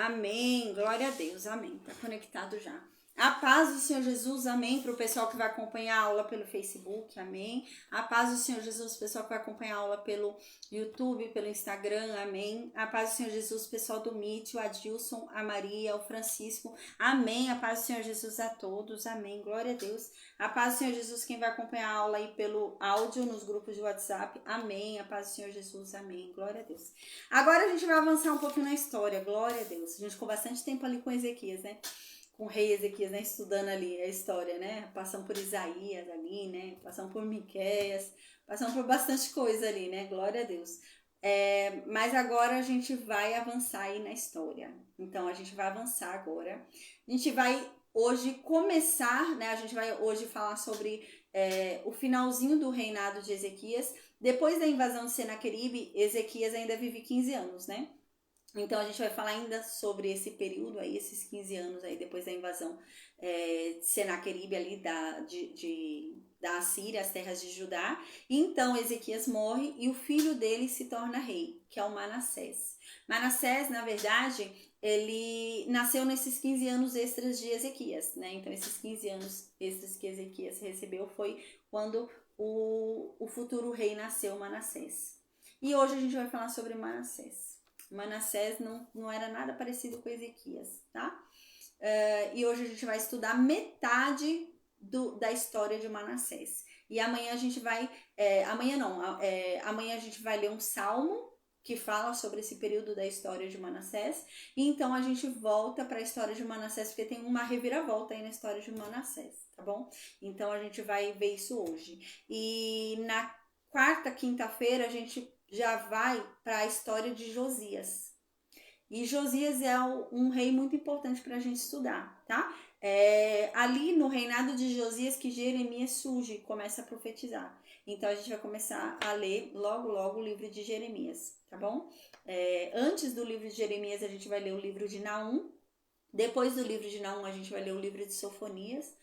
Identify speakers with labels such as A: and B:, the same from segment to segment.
A: Amém. Glória a Deus. Amém. Tá conectado já. A paz do Senhor Jesus, amém, para o pessoal que vai acompanhar a aula pelo Facebook, amém. A paz do Senhor Jesus, pessoal que vai acompanhar a aula pelo YouTube, pelo Instagram, amém. A paz do Senhor Jesus, pessoal do Meet, o Adilson, a Maria, o Francisco, amém. A paz do Senhor Jesus a todos, amém. Glória a Deus. A paz do Senhor Jesus, quem vai acompanhar a aula aí pelo áudio nos grupos de WhatsApp, amém. A paz do Senhor Jesus, amém. Glória a Deus. Agora a gente vai avançar um pouquinho na história, glória a Deus. A gente ficou bastante tempo ali com Ezequias, né? Com o rei Ezequias, né, estudando ali a história, né, passando por Isaías ali, né, passando por Miqueias, passando por bastante coisa ali, né, glória a Deus. Mas agora a gente vai avançar aí na história, então a gente vai avançar agora, a gente vai hoje começar, né, a gente vai hoje falar sobre o finalzinho do reinado de Ezequias. Depois da invasão de Senaqueribe, Ezequias ainda vive 15 anos, né. Então a gente vai falar ainda sobre esse período aí, esses 15 anos aí depois da invasão de Senaqueribe ali da Assíria, as terras de Judá. Então Ezequias morre e o filho dele se torna rei, que é o Manassés. Manassés, na verdade, ele nasceu nesses 15 anos extras de Ezequias, né? Então esses 15 anos extras que Ezequias recebeu foi quando o futuro rei nasceu, Manassés. E hoje a gente vai falar sobre Manassés. Manassés não era nada parecido com Ezequias, tá? E hoje a gente vai estudar metade da história de Manassés. E amanhã a gente vai... amanhã a gente vai ler um salmo que fala sobre esse período da história de Manassés. E então a gente volta para a história de Manassés, porque tem uma reviravolta aí na história de Manassés, tá bom? Então a gente vai ver isso hoje. E na quarta, quinta-feira, a gente já vai para a história de Josias. E Josias é um rei muito importante para a gente estudar, tá? Ali no reinado de Josias que Jeremias surge e começa a profetizar. Então a gente vai começar a ler logo o livro de Jeremias, tá bom? Antes do livro de Jeremias a gente vai ler o livro de Naum. Depois do livro de Naum a gente vai ler o livro de Sofonias.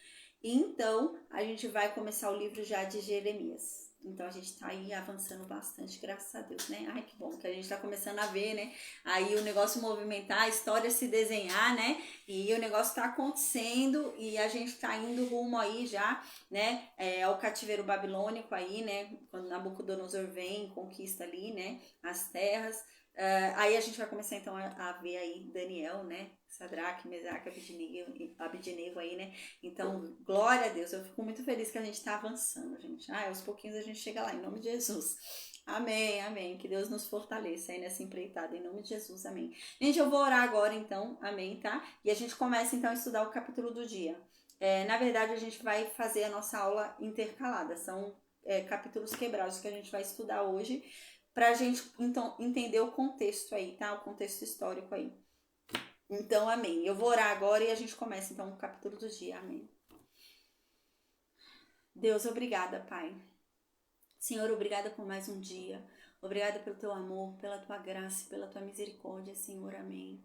A: E então a gente vai começar o livro já de Jeremias. Então a gente tá aí avançando bastante, graças a Deus, né? Ai, que bom que a gente tá começando a ver, né? Aí o negócio movimentar, a história se desenhar, né? E o negócio tá acontecendo e a gente tá indo rumo aí já, né? Ao cativeiro babilônico aí, né? Quando Nabucodonosor vem, conquista ali, né? As terras. Aí a gente vai começar então a ver aí Daniel, né? Sadraque, Mesaque, Abednego aí, né? Então, glória a Deus, eu fico muito feliz que a gente tá avançando, gente. Aos pouquinhos a gente chega lá, em nome de Jesus. Amém, amém. Que Deus nos fortaleça aí nessa empreitada, em nome de Jesus, amém. Gente, eu vou orar agora então, amém, tá? E a gente começa então a estudar o capítulo do dia. Na verdade, a gente vai fazer a nossa aula intercalada, são capítulos quebrados que a gente vai estudar hoje, pra gente então entender o contexto aí, tá? O contexto histórico aí. Então, amém. Eu vou orar agora e a gente começa então o capítulo do dia, amém. Deus, obrigada, Pai. Senhor, obrigada por mais um dia. Obrigada pelo teu amor, pela tua graça, pela tua misericórdia, Senhor, amém.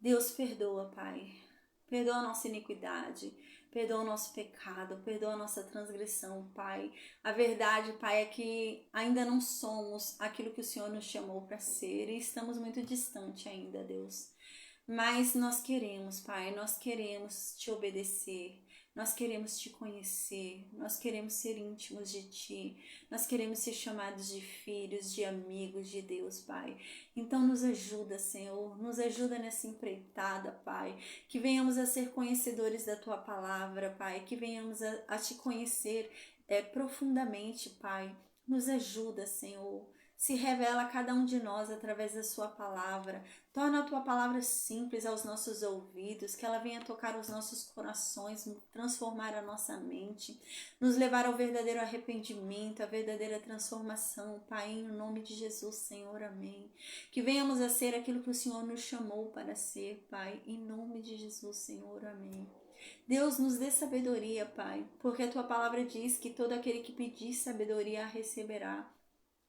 A: Deus, perdoa, Pai. Perdoa a nossa iniquidade, perdoa o nosso pecado, perdoa a nossa transgressão, Pai. A verdade, Pai, é que ainda não somos aquilo que o Senhor nos chamou para ser e estamos muito distante ainda, Deus. Mas nós queremos, Pai, nós queremos te obedecer, nós queremos te conhecer, nós queremos ser íntimos de ti, nós queremos ser chamados de filhos, de amigos de Deus, Pai. Então nos ajuda, Senhor, nos ajuda nessa empreitada, Pai, que venhamos a ser conhecedores da tua palavra, Pai, que venhamos a te conhecer profundamente, Pai. Nos ajuda, Senhor. Se revela a cada um de nós através da sua palavra. Torna a tua palavra simples aos nossos ouvidos, que ela venha tocar os nossos corações, transformar a nossa mente, nos levar ao verdadeiro arrependimento, à verdadeira transformação, Pai, em nome de Jesus, Senhor, amém. Que venhamos a ser aquilo que o Senhor nos chamou para ser, Pai, em nome de Jesus, Senhor, amém. Deus, nos dê sabedoria, Pai, porque a tua palavra diz que todo aquele que pedir sabedoria a receberá.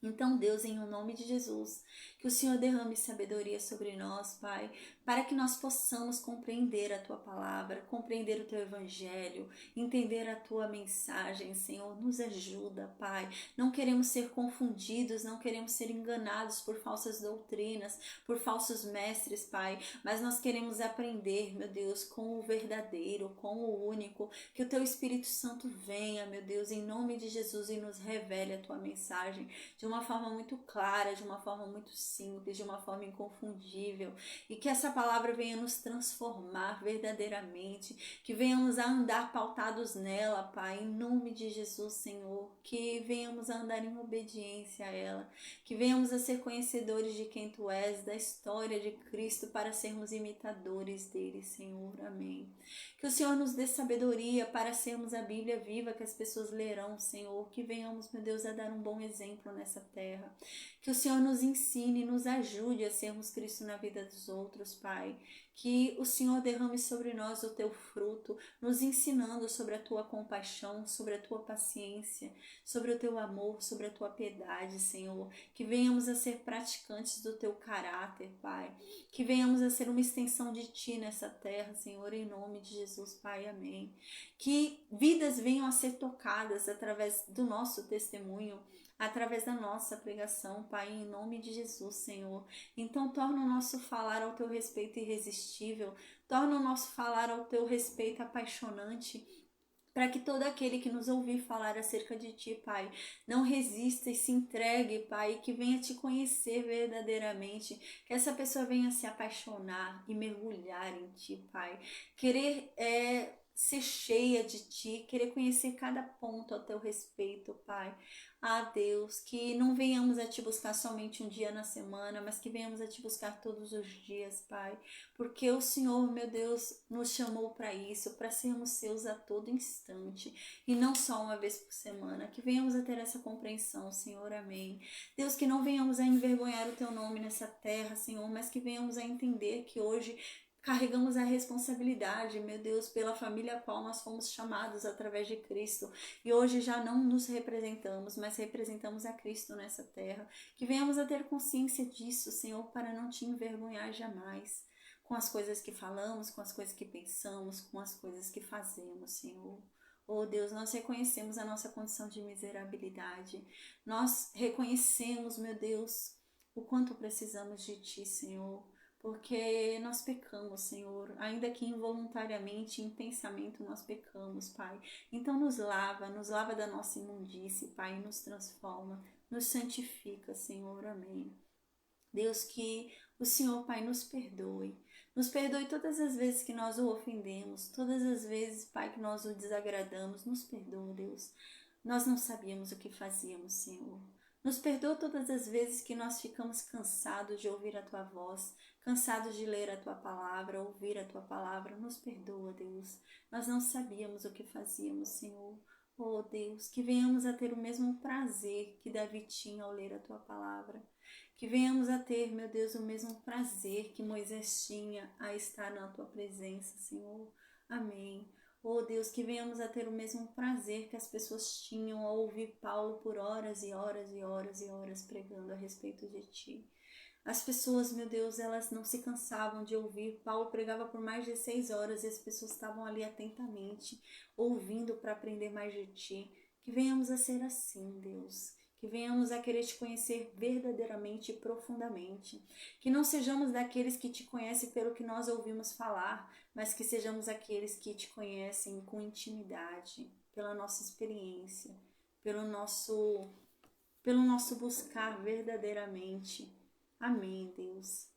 A: Então, Deus, em o nome de Jesus, que o Senhor derrame sabedoria sobre nós, Pai, para que nós possamos compreender a Tua palavra, compreender o Teu Evangelho, entender a Tua mensagem, Senhor. Nos ajuda, Pai. Não queremos ser confundidos, não queremos ser enganados por falsas doutrinas, por falsos mestres, Pai, mas nós queremos aprender, meu Deus, com o verdadeiro, com o único, que o Teu Espírito Santo venha, meu Deus, em nome de Jesus e nos revele a Tua mensagem de uma forma muito clara, de uma forma muito simples, de uma forma inconfundível, e que essa palavra venha nos transformar verdadeiramente, que venhamos a andar pautados nela, Pai, em nome de Jesus, Senhor, que venhamos a andar em obediência a ela, que venhamos a ser conhecedores de quem Tu és, da história de Cristo, para sermos imitadores dele, Senhor, amém. Que o Senhor nos dê sabedoria para sermos a Bíblia viva que as pessoas lerão, Senhor, que venhamos, meu Deus, a dar um bom exemplo nessa terra. Que o Senhor nos ensine e nos ajude a sermos Cristo na vida dos outros, Pai. Que o Senhor derrame sobre nós o Teu fruto, nos ensinando sobre a Tua compaixão, sobre a Tua paciência, sobre o Teu amor, sobre a Tua piedade, Senhor. Que venhamos a ser praticantes do Teu caráter, Pai. Que venhamos a ser uma extensão de Ti nessa terra, Senhor, em nome de Jesus, Pai, amém. Que vidas venham a ser tocadas através do nosso testemunho, através da nossa pregação, Pai, em nome de Jesus, Senhor. Então torna o nosso falar ao Teu respeito irresistível, torna o nosso falar ao Teu respeito apaixonante, para que todo aquele que nos ouvir falar acerca de Ti, Pai, não resista e se entregue, Pai, e que venha Te conhecer verdadeiramente, que essa pessoa venha se apaixonar e mergulhar em Ti, Pai, querer ser cheia de Ti, querer conhecer cada ponto ao Teu respeito, Pai. Ah, Deus, que não venhamos a Te buscar somente um dia na semana, mas que venhamos a Te buscar todos os dias, Pai, porque o Senhor, meu Deus, nos chamou para isso, para sermos Seus a todo instante, e não só uma vez por semana. Que venhamos a ter essa compreensão, Senhor, amém. Deus, que não venhamos a envergonhar o Teu nome nessa terra, Senhor, mas que venhamos a entender que hoje carregamos a responsabilidade, meu Deus, pela família a qual nós fomos chamados através de Cristo. E hoje já não nos representamos, mas representamos a Cristo nessa terra. Que venhamos a ter consciência disso, Senhor, para não Te envergonhar jamais com as coisas que falamos, com as coisas que pensamos, com as coisas que fazemos, Senhor. Oh Deus, nós reconhecemos a nossa condição de miserabilidade. Nós reconhecemos, meu Deus, o quanto precisamos de Ti, Senhor. Porque nós pecamos, Senhor, ainda que involuntariamente, em pensamento nós pecamos, Pai. Então nos lava da nossa imundície, Pai, nos transforma, nos santifica, Senhor, amém. Deus, que o Senhor, Pai, nos perdoe todas as vezes que nós o ofendemos, todas as vezes, Pai, que nós o desagradamos, nos perdoa, Deus. Nós não sabíamos o que fazíamos, Senhor. Nos perdoa todas as vezes que nós ficamos cansados de ouvir a Tua voz, cansados de ler a Tua palavra, ouvir a Tua palavra. Nos perdoa, Deus. Nós não sabíamos o que fazíamos, Senhor. Oh, Deus, que venhamos a ter o mesmo prazer que Davi tinha ao ler a Tua palavra. Que venhamos a ter, meu Deus, o mesmo prazer que Moisés tinha a estar na Tua presença, Senhor. Amém. Oh Deus, que venhamos a ter o mesmo prazer que as pessoas tinham ao ouvir Paulo por horas e horas e horas e horas pregando a respeito de Ti. As pessoas, meu Deus, elas não se cansavam de ouvir. Paulo pregava por mais de 6 horas e as pessoas estavam ali atentamente, ouvindo para aprender mais de Ti. Que venhamos a ser assim, Deus. Que venhamos a querer Te conhecer verdadeiramente e profundamente. Que não sejamos daqueles que Te conhecem pelo que nós ouvimos falar, mas que sejamos aqueles que Te conhecem com intimidade, pela nossa experiência, pelo nosso buscar verdadeiramente. Amém, Deus.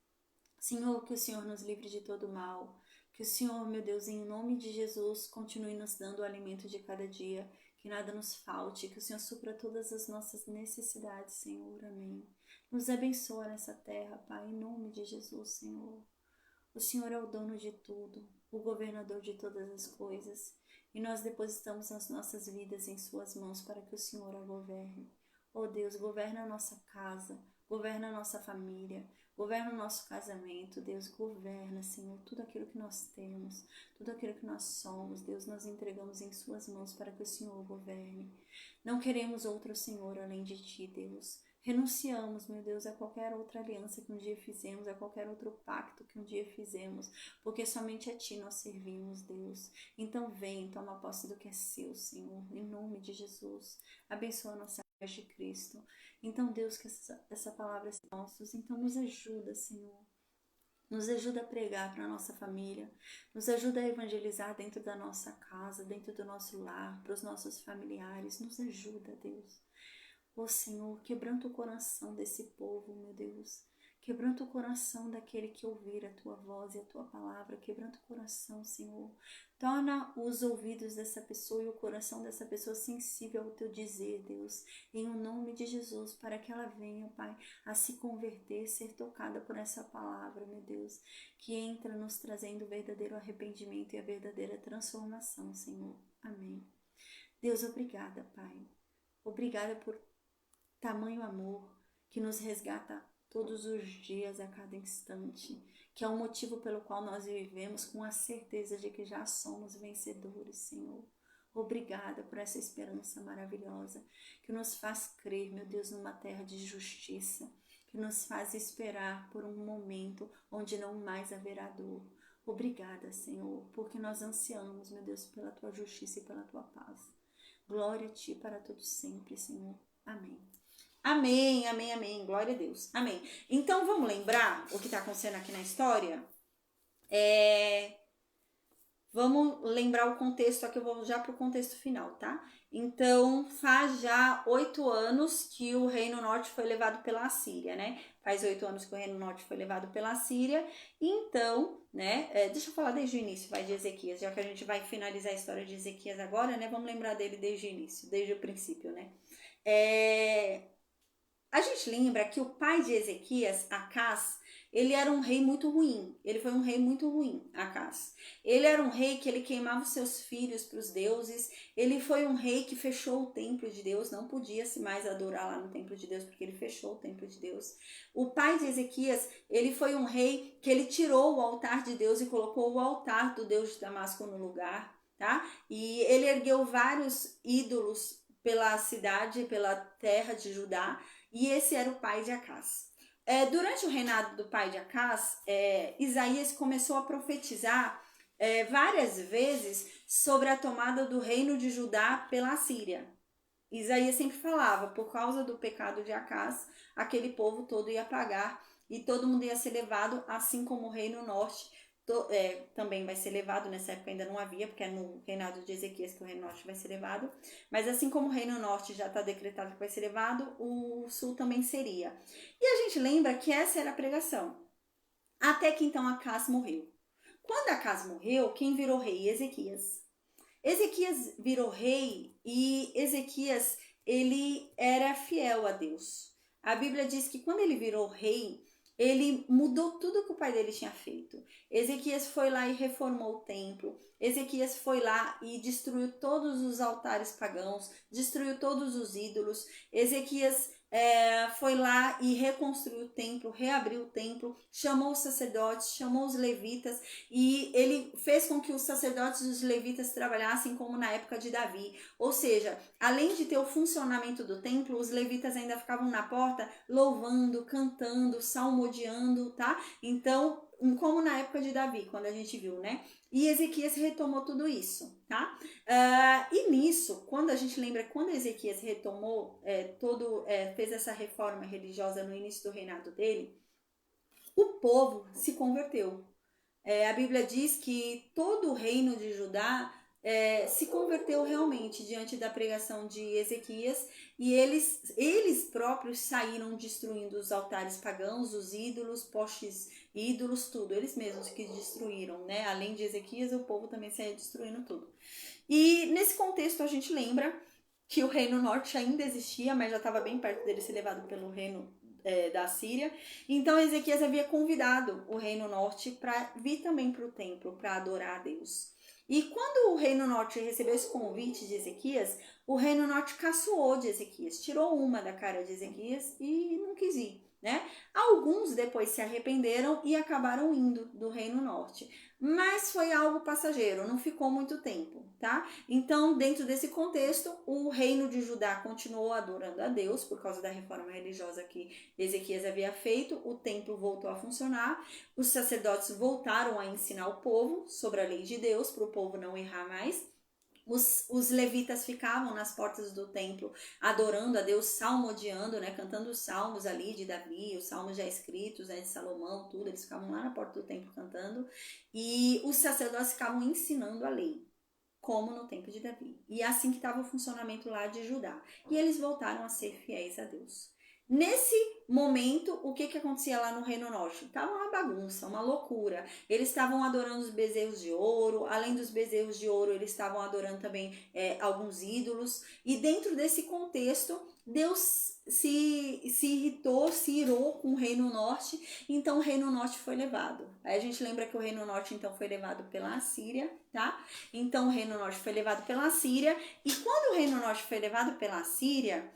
A: Senhor, que o Senhor nos livre de todo mal. Que o Senhor, meu Deus, em nome de Jesus, continue nos dando o alimento de cada dia. Que nada nos falte. Que o Senhor supra todas as nossas necessidades, Senhor. Amém. Nos abençoa nessa terra, Pai, em nome de Jesus, Senhor. O Senhor é o dono de tudo, o governador de todas as coisas. E nós depositamos as nossas vidas em Suas mãos para que o Senhor a governe. Oh Deus, governa a nossa casa, governa a nossa família, governa o nosso casamento. Deus, governa, Senhor, tudo aquilo que nós temos, tudo aquilo que nós somos. Deus, nós entregamos em Suas mãos para que o Senhor governe. Não queremos outro Senhor além de Ti, Deus. Renunciamos, meu Deus, a qualquer outra aliança que um dia fizemos, a qualquer outro pacto que um dia fizemos, porque somente a Ti nós servimos, Deus. Então vem, toma posse do que é seu, Senhor, em nome de Jesus. Abençoa a nossa fé de Cristo. Então, Deus, que essa palavra é nossa, então nos ajuda, Senhor. Nos ajuda a pregar para a nossa família, nos ajuda a evangelizar dentro da nossa casa, dentro do nosso lar, para os nossos familiares. Nos ajuda, Deus. Ó Senhor, quebranta o coração desse povo, meu Deus. Quebranta o coração daquele que ouvir a Tua voz e a Tua palavra. Quebranta o coração, Senhor. Torna os ouvidos dessa pessoa e o coração dessa pessoa sensível ao Teu dizer, Deus. Em o nome de Jesus, para que ela venha, Pai, a se converter, ser tocada por essa palavra, meu Deus. Que entra nos trazendo o verdadeiro arrependimento e a verdadeira transformação, Senhor. Amém. Deus, obrigada, Pai. Obrigada por tamanho amor que nos resgata todos os dias, a cada instante, que é o motivo pelo qual nós vivemos com a certeza de que já somos vencedores, Senhor. Obrigada por essa esperança maravilhosa que nos faz crer, meu Deus, numa terra de justiça, que nos faz esperar por um momento onde não mais haverá dor. Obrigada, Senhor, porque nós ansiamos, meu Deus, pela Tua justiça e pela Tua paz. Glória a Ti para todos sempre, Senhor. Amém. Amém, amém, amém. Glória a Deus. Amém. Então vamos lembrar o que está acontecendo aqui na história? Vamos lembrar o contexto, aqui eu vou já para o contexto final, tá? Então, faz já 8 anos que o Reino Norte foi levado pela Assíria, né? Faz 8 anos que o Reino Norte foi levado pela Assíria. Então, né? Deixa eu falar desde o início, vai, de Ezequias, já que a gente vai finalizar a história de Ezequias agora, né? Vamos lembrar dele desde o início, desde o princípio, né? A gente lembra que o pai de Ezequias, Acás, ele era um rei muito ruim. Ele foi um rei muito ruim, Acás. Ele era um rei que ele queimava os seus filhos para os deuses. Ele foi um rei que fechou o templo de Deus. Não podia se mais adorar lá no templo de Deus, porque ele fechou o templo de Deus. O pai de Ezequias, ele foi um rei que ele tirou o altar de Deus e colocou o altar do Deus de Damasco no lugar, tá? E ele ergueu vários ídolos pela cidade, pela terra de Judá. E esse era o pai de Acás. Durante o reinado do pai de Acás, Isaías começou a profetizar várias vezes sobre a tomada do reino de Judá pela Síria. Isaías sempre falava, por causa do pecado de Acás, aquele povo todo ia pagar e todo mundo ia ser levado, assim como o reino norte também vai ser levado. Nessa época ainda não havia, porque é no reinado de Ezequias que o reino norte vai ser levado, mas assim como o reino norte já está decretado que vai ser levado, o sul também seria. E a gente lembra que essa era a pregação, até que então Acás morreu. Quando Acás morreu, quem virou rei? Ezequias. Ezequias virou rei e Ezequias, ele era fiel a Deus. A Bíblia diz que quando ele virou rei, ele mudou tudo que o pai dele tinha feito. Ezequias foi lá e reformou o templo. Ezequias foi lá e destruiu todos os altares pagãos, destruiu todos os ídolos. Ezequias foi lá e reconstruiu o templo, reabriu o templo, chamou os sacerdotes, chamou os levitas, e ele fez com que os sacerdotes e os levitas trabalhassem como na época de Davi. Ou seja, além de ter o funcionamento do templo, os levitas ainda ficavam na porta louvando, cantando, salmodiando, tá? Então, como na época de Davi, quando a gente viu, né? E Ezequias retomou tudo isso, tá? E nisso, quando a gente lembra, quando Ezequias retomou fez essa reforma religiosa no início do reinado dele, o povo se converteu. A Bíblia diz que todo o reino de Judá se converteu realmente diante da pregação de Ezequias, e eles próprios saíram destruindo os altares pagãos, os ídolos, postes ídolos, tudo. Eles mesmos que destruíram, né? Além de Ezequias, o povo também saiu destruindo tudo. E nesse contexto a gente lembra que o reino norte ainda existia, mas já estava bem perto dele ser levado pelo reino da Síria. Então Ezequias havia convidado o reino norte para vir também para o templo, para adorar a Deus. E quando o reino norte recebeu esse convite de Ezequias, o reino norte caçoou de Ezequias, tirou uma da cara de Ezequias e não quis ir. né? Alguns depois se arrependeram e acabaram indo do Reino Norte. Mas foi algo passageiro, não ficou muito tempo, tá? Então, dentro desse contexto, o reino de Judá continuou adorando a Deus por causa da reforma religiosa que Ezequias havia feito, o templo voltou a funcionar, os sacerdotes voltaram a ensinar o povo sobre a lei de Deus, para o povo não errar mais. Os levitas ficavam nas portas do templo adorando a Deus, salmodiando, né, cantando os salmos ali de Davi, os salmos já escritos, né, de Salomão, tudo, eles ficavam lá na porta do templo cantando, e os sacerdotes ficavam ensinando a lei, como no tempo de Davi. E assim que estava o funcionamento lá de Judá. E eles voltaram a ser fiéis a Deus. Nesse momento, o que acontecia lá no Reino Norte? Estava uma bagunça, uma loucura. Eles estavam adorando os bezerros de ouro, além dos bezerros de ouro, eles estavam adorando também alguns ídolos. E dentro desse contexto, Deus se irritou, se irou com o Reino Norte, então o Reino Norte foi levado. Aí a gente lembra que o Reino Norte então foi levado pela Assíria, tá? Então o Reino Norte foi levado pela Assíria, e quando o Reino Norte foi levado pela Assíria,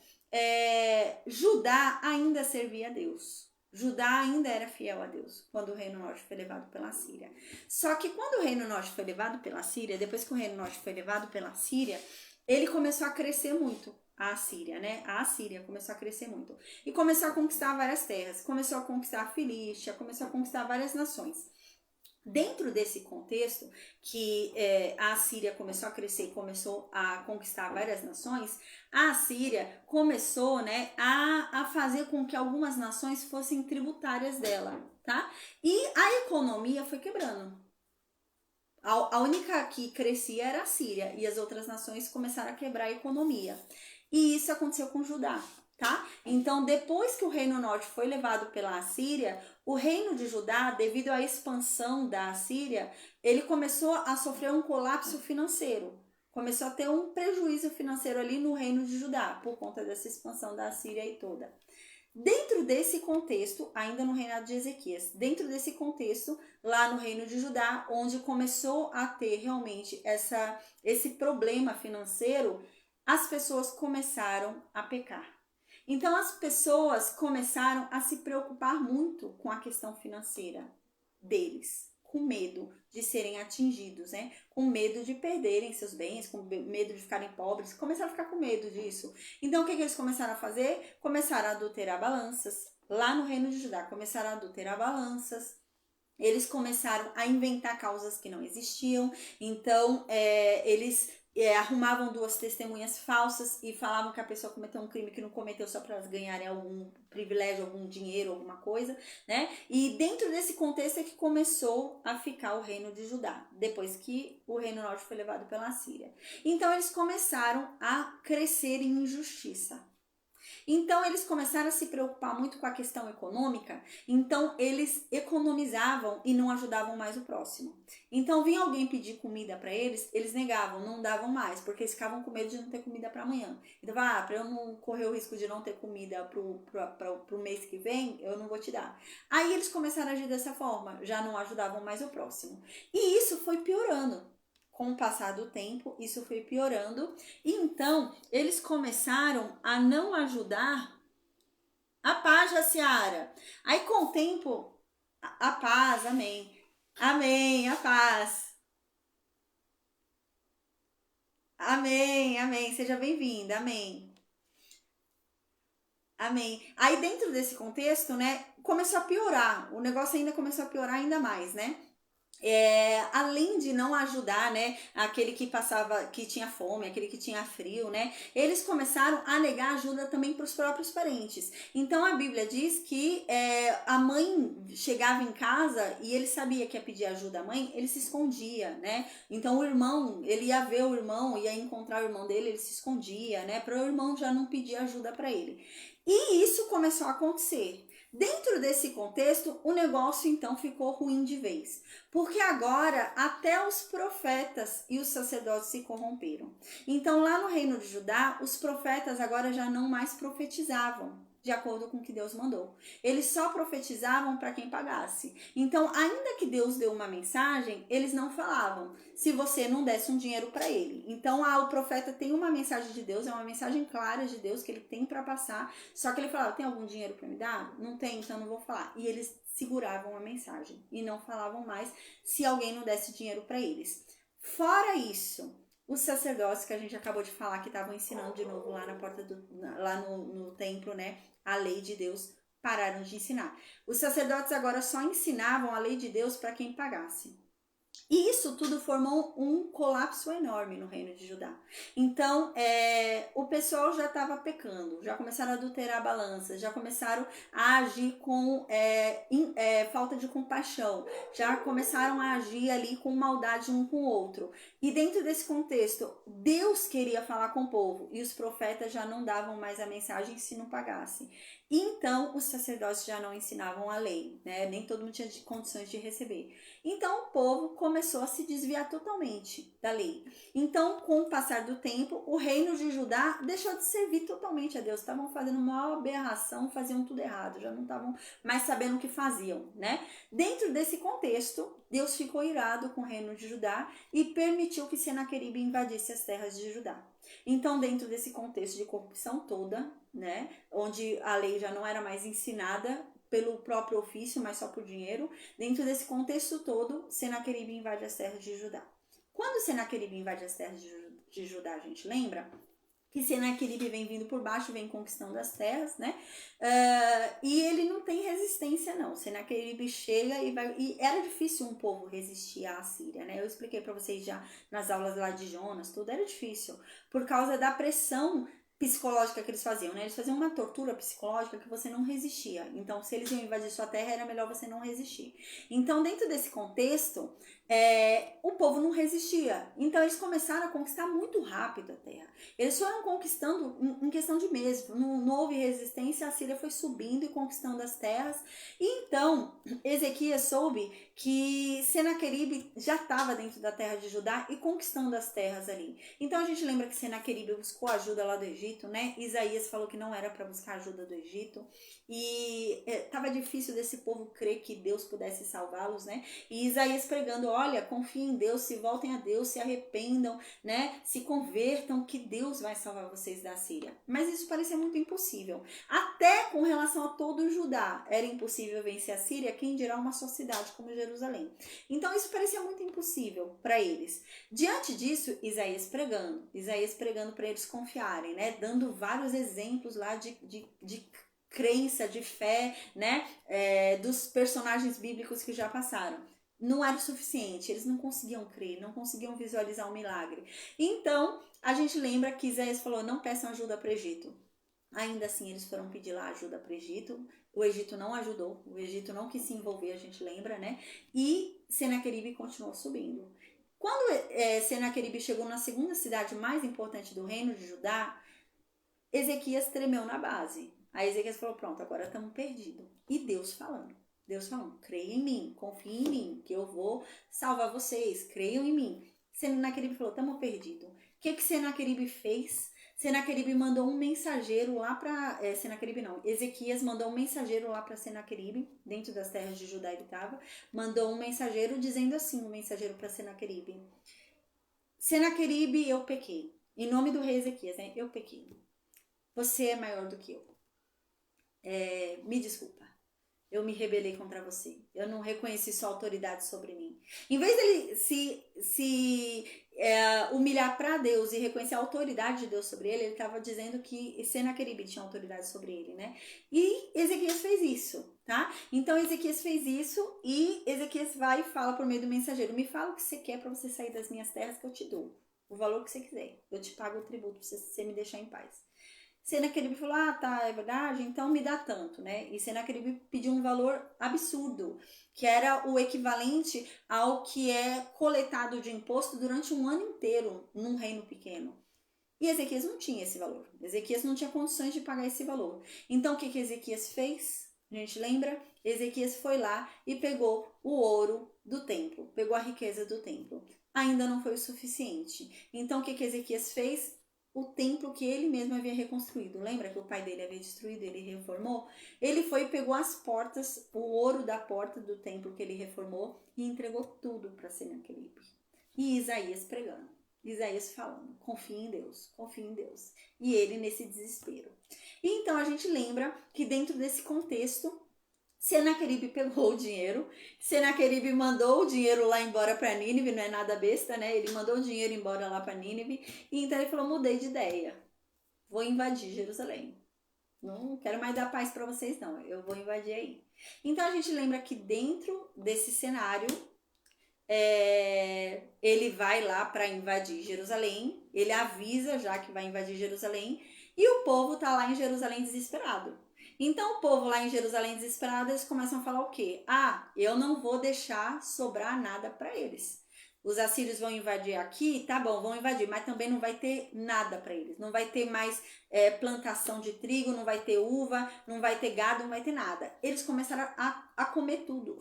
A: Judá ainda servia a Deus. Judá ainda era fiel a Deus quando o Reino Norte foi levado pela Síria. Só que quando o Reino Norte foi levado pela Síria, depois que o Reino Norte foi levado pela Síria, ele começou a crescer muito. A Assíria, né? A Assíria começou a crescer muito. E começou a conquistar várias terras. Começou a conquistar a Filístia, começou a conquistar várias nações. Dentro desse contexto, que a Assíria começou a crescer e começou a conquistar várias nações, a Assíria começou, né, a fazer com que algumas nações fossem tributárias dela, tá? E a economia foi quebrando. A única que crescia era a Síria, e as outras nações começaram a quebrar a economia. E isso aconteceu com Judá, tá? Então, depois que o Reino Norte foi levado pela Assíria, o reino de Judá, devido à expansão da Assíria, ele começou a sofrer um colapso financeiro. Começou a ter um prejuízo financeiro ali no reino de Judá, por conta dessa expansão da Assíria e toda. Dentro desse contexto, ainda no reinado de Ezequias, dentro desse contexto, lá no reino de Judá, onde começou a ter realmente esse problema financeiro, as pessoas começaram a pecar. Então as pessoas começaram a se preocupar muito com a questão financeira deles, com medo de serem atingidos, né? Com medo de perderem seus bens, com medo de ficarem pobres, começaram a ficar com medo disso. Então o que eles começaram a fazer? Começaram a adulterar balanças. Lá no reino de Judá começaram a adulterar balanças. Eles começaram a inventar causas que não existiam. Então eles arrumavam duas testemunhas falsas e falavam que a pessoa cometeu um crime que não cometeu só para elas ganharem algum privilégio, algum dinheiro, alguma coisa, né? E dentro desse contexto é que começou a ficar o reino de Judá, depois que o reino norte foi levado pela Síria. Então eles começaram a crescer em injustiça. Então eles começaram a se preocupar muito com a questão econômica, então eles economizavam e não ajudavam mais o próximo. Então vinha alguém pedir comida para eles, eles negavam, não davam mais, porque eles ficavam com medo de não ter comida para amanhã. Então, para eu não correr o risco de não ter comida pro mês que vem, eu não vou te dar. Aí eles começaram a agir dessa forma, já não ajudavam mais o próximo. E isso foi piorando. Com o passar do tempo, isso foi piorando. E então, eles começaram a não ajudar a paz, Jaciara. Aí, com o tempo, a paz, amém. Amém, a paz. Amém, amém. Seja bem-vinda, amém. Amém. Aí, dentro desse contexto, né, começou a piorar. O negócio ainda começou a piorar ainda mais, né? Além de não ajudar, né, aquele que passava, que tinha fome, aquele que tinha frio, né, eles começaram a negar ajuda também para os próprios parentes. Então a Bíblia diz que a mãe chegava em casa e ele sabia que ia pedir ajuda à mãe, ele se escondia, né? Então o irmão, ele ia ver o irmão, ia encontrar o irmão dele, ele se escondia, né, para o irmão já não pedir ajuda para ele. E isso começou a acontecer. Dentro desse contexto, o negócio então ficou ruim de vez, porque agora até os profetas e os sacerdotes se corromperam. Então lá no reino de Judá, os profetas agora já não mais profetizavam. de acordo com o que Deus mandou. Eles só profetizavam para quem pagasse. Então, ainda que Deus deu uma mensagem, eles não falavam se você não desse um dinheiro para ele. Então, o profeta tem uma mensagem de Deus, é uma mensagem clara de Deus que ele tem para passar, só que ele falava, tem algum dinheiro para me dar? Não tem, então não vou falar. E eles seguravam a mensagem e não falavam mais se alguém não desse dinheiro para eles. Fora isso, os sacerdotes que a gente acabou de falar que estavam ensinando de novo lá na porta lá no templo, né, a lei de Deus, pararam de ensinar. Os sacerdotes agora só ensinavam a lei de Deus para quem pagasse. E isso tudo formou um colapso enorme no reino de Judá. Então, o pessoal já estava pecando, já começaram a adulterar balanças, já começaram a agir com falta de compaixão, já começaram a agir ali com maldade um com o outro. E dentro desse contexto, Deus queria falar com o povo e os profetas já não davam mais a mensagem se não pagasse. Então, os sacerdotes já não ensinavam a lei, né? Nem todo mundo tinha condições de receber. Então, o povo começou a se desviar totalmente da lei. Então, com o passar do tempo, o reino de Judá deixou de servir totalmente a Deus. Estavam fazendo uma aberração, faziam tudo errado, já não estavam mais sabendo o que faziam, né? Dentro desse contexto, Deus ficou irado com o reino de Judá e permitiu que Senaqueribe invadisse as terras de Judá. Então, dentro desse contexto de corrupção toda, né, onde a lei já não era mais ensinada pelo próprio ofício, mas só por dinheiro, dentro desse contexto todo, Senaqueribe invade as terras de Judá. Quando Senaqueribe invade as terras de Judá, a gente lembra que Senaqueribe vem vindo por baixo, vem conquistando as terras, né? E ele não tem resistência, não. Senaqueribe chega e vai... E era difícil um povo resistir à Assíria, né? Eu expliquei para vocês já nas aulas lá de Jonas, tudo era difícil, por causa da pressão psicológica que eles faziam, né? Eles faziam uma tortura psicológica que você não resistia. Então, se eles iam invadir sua terra, era melhor você não resistir. Então, dentro desse contexto, o povo não resistia. Então, eles começaram a conquistar muito rápido a terra. Eles foram conquistando em questão de meses. Não houve resistência, a Síria foi subindo e conquistando as terras. E então, Ezequias soube que Senaqueribe já estava dentro da terra de Judá e conquistando as terras ali. Então, a gente lembra que Senaqueribe buscou ajuda lá do Egito, né? Isaías falou que não era para buscar ajuda do Egito. E estava difícil desse povo crer que Deus pudesse salvá-los, né? E Isaías pregando, olha, confiem em Deus, se voltem a Deus, se arrependam, né? Se convertam, que Deus vai salvar vocês da Síria. Mas isso parecia muito impossível. Até com relação a todo o Judá, era impossível vencer a Síria, quem dirá uma só cidade como Jerusalém. Então isso parecia muito impossível para eles. Diante disso, Isaías pregando para eles confiarem, né? Dando vários exemplos lá de crença, de fé, né? Dos personagens bíblicos que já passaram. Não era o suficiente, eles não conseguiam crer, não conseguiam visualizar o milagre. Então, a gente lembra que Isaías falou, não peçam ajuda para o Egito. Ainda assim, eles foram pedir lá ajuda para o Egito. O Egito não ajudou, o Egito não quis se envolver, a gente lembra, né? E Senaqueribe continuou subindo. Quando Senaqueribe chegou na segunda cidade mais importante do reino de Judá, Ezequias tremeu na base. Aí Ezequias falou, pronto, agora estamos perdidos. E Deus falando, creia em mim, confie em mim, que eu vou salvar vocês, creiam em mim. Senaqueribe falou, estamos perdidos. O que Senaqueribe fez? Senaqueribe mandou um mensageiro lá para... Ezequias mandou um mensageiro lá para Senaqueribe, dentro das terras de Judá ele estava, mandou um mensageiro dizendo assim, um mensageiro para Senaqueribe. Senaqueribe, eu pequei. Em nome do rei Ezequias, né? Eu pequei. Você é maior do que eu. Me desculpa. Eu me rebelei contra você. Eu não reconheci sua autoridade sobre mim. Em vez dele se humilhar para Deus e reconhecer a autoridade de Deus sobre ele, ele estava dizendo que Senaqueribe tinha autoridade sobre ele, né? E Ezequias fez isso, tá? Então Ezequias fez isso e Ezequias vai e fala por meio do mensageiro, me fala o que você quer para você sair das minhas terras que eu te dou. O valor que você quiser. Eu te pago o tributo para você me deixar em paz. Senaqueribe falou, tá, é verdade, então me dá tanto, né? E Senaqueribe pediu um valor absurdo, que era o equivalente ao que é coletado de imposto durante um ano inteiro num reino pequeno. E Ezequias não tinha esse valor. Ezequias não tinha condições de pagar esse valor. Então, o que Ezequias fez? A gente lembra? Ezequias foi lá e pegou o ouro do templo, pegou a riqueza do templo. Ainda não foi o suficiente. Então, o que Ezequias fez? o templo que ele mesmo havia reconstruído. Lembra que o pai dele havia destruído, ele reformou? Ele foi e pegou as portas, o ouro da porta do templo que ele reformou e entregou tudo para Senaqueribe. E Isaías pregando, Isaías falando, confia em Deus, confia em Deus. E ele nesse desespero. E então a gente lembra que dentro desse contexto, Senaqueribe pegou o dinheiro, Senaqueribe mandou o dinheiro lá embora para Nínive, não é nada besta, né? Ele mandou o dinheiro embora lá para Nínive, e então ele falou, mudei de ideia, vou invadir Jerusalém. Não quero mais dar paz para vocês não, eu vou invadir aí. Então a gente lembra que dentro desse cenário, ele vai lá para invadir Jerusalém, ele avisa já que vai invadir Jerusalém, e o povo tá lá em Jerusalém desesperado. Então o povo lá em Jerusalém desesperado, eles começam a falar o quê? Ah, eu não vou deixar sobrar nada para eles. Os assírios vão invadir aqui, tá bom, vão invadir, mas também não vai ter nada para eles. Não vai ter mais plantação de trigo, não vai ter uva, não vai ter gado, não vai ter nada. Eles começaram a comer tudo.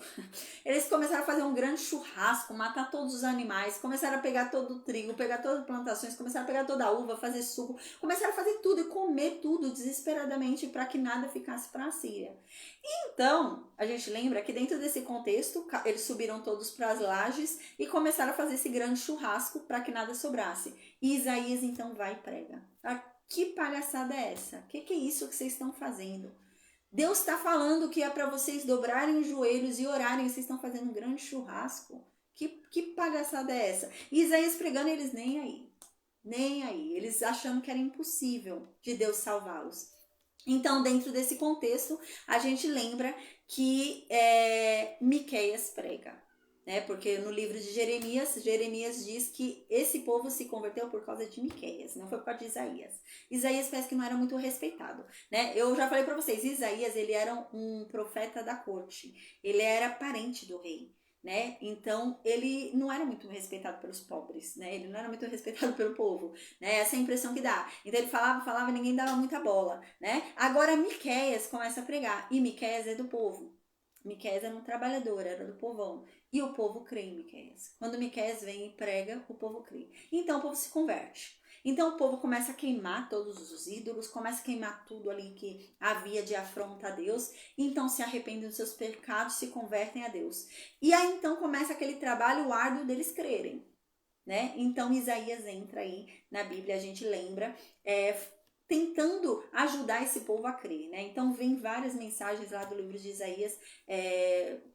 A: Eles começaram a fazer um grande churrasco, matar todos os animais, começaram a pegar todo o trigo, pegar todas as plantações, começaram a pegar toda a uva, fazer suco, começaram a fazer tudo e comer tudo desesperadamente para que nada ficasse para a Síria. Então, a gente lembra que dentro desse contexto, eles subiram todos para as lajes e começaram a fazer esse grande churrasco para que nada sobrasse. E Isaías então vai e prega. Que palhaçada é essa? O que é isso que vocês estão fazendo? Deus está falando que é para vocês dobrarem os joelhos e orarem, vocês estão fazendo um grande churrasco. Que palhaçada é essa? E Isaías pregando, eles nem aí. Nem aí. Eles achando que era impossível de Deus salvá-los. Então, dentro desse contexto, a gente lembra que Miqueias prega. Né? Porque no livro de Jeremias diz que esse povo se converteu por causa de Miqueias, não foi por causa de Isaías. Isaías parece que não era muito respeitado, né? Eu já falei para vocês, Isaías, ele era um profeta da corte, ele era parente do rei, né? Então ele não era muito respeitado pelos pobres, né? Ele não era muito respeitado pelo povo, né? Essa é a impressão que dá. Então ele falava, ninguém dava muita bola, né? Agora Miqueias começa a pregar, e Miqueias é do povo. Miqueias era um trabalhador, era do povão. E o povo crê em Miqueias. Quando Miqueias vem e prega, o povo crê. Então o povo se converte. Então o povo começa a queimar todos os ídolos, começa a queimar tudo ali que havia de afronta a Deus. Então se arrependem dos seus pecados, se convertem a Deus. E aí então começa aquele trabalho árduo deles crerem. Né? Então Isaías entra aí na Bíblia, a gente lembra, tentando ajudar esse povo a crer, né? Então vem várias mensagens lá do livro de Isaías,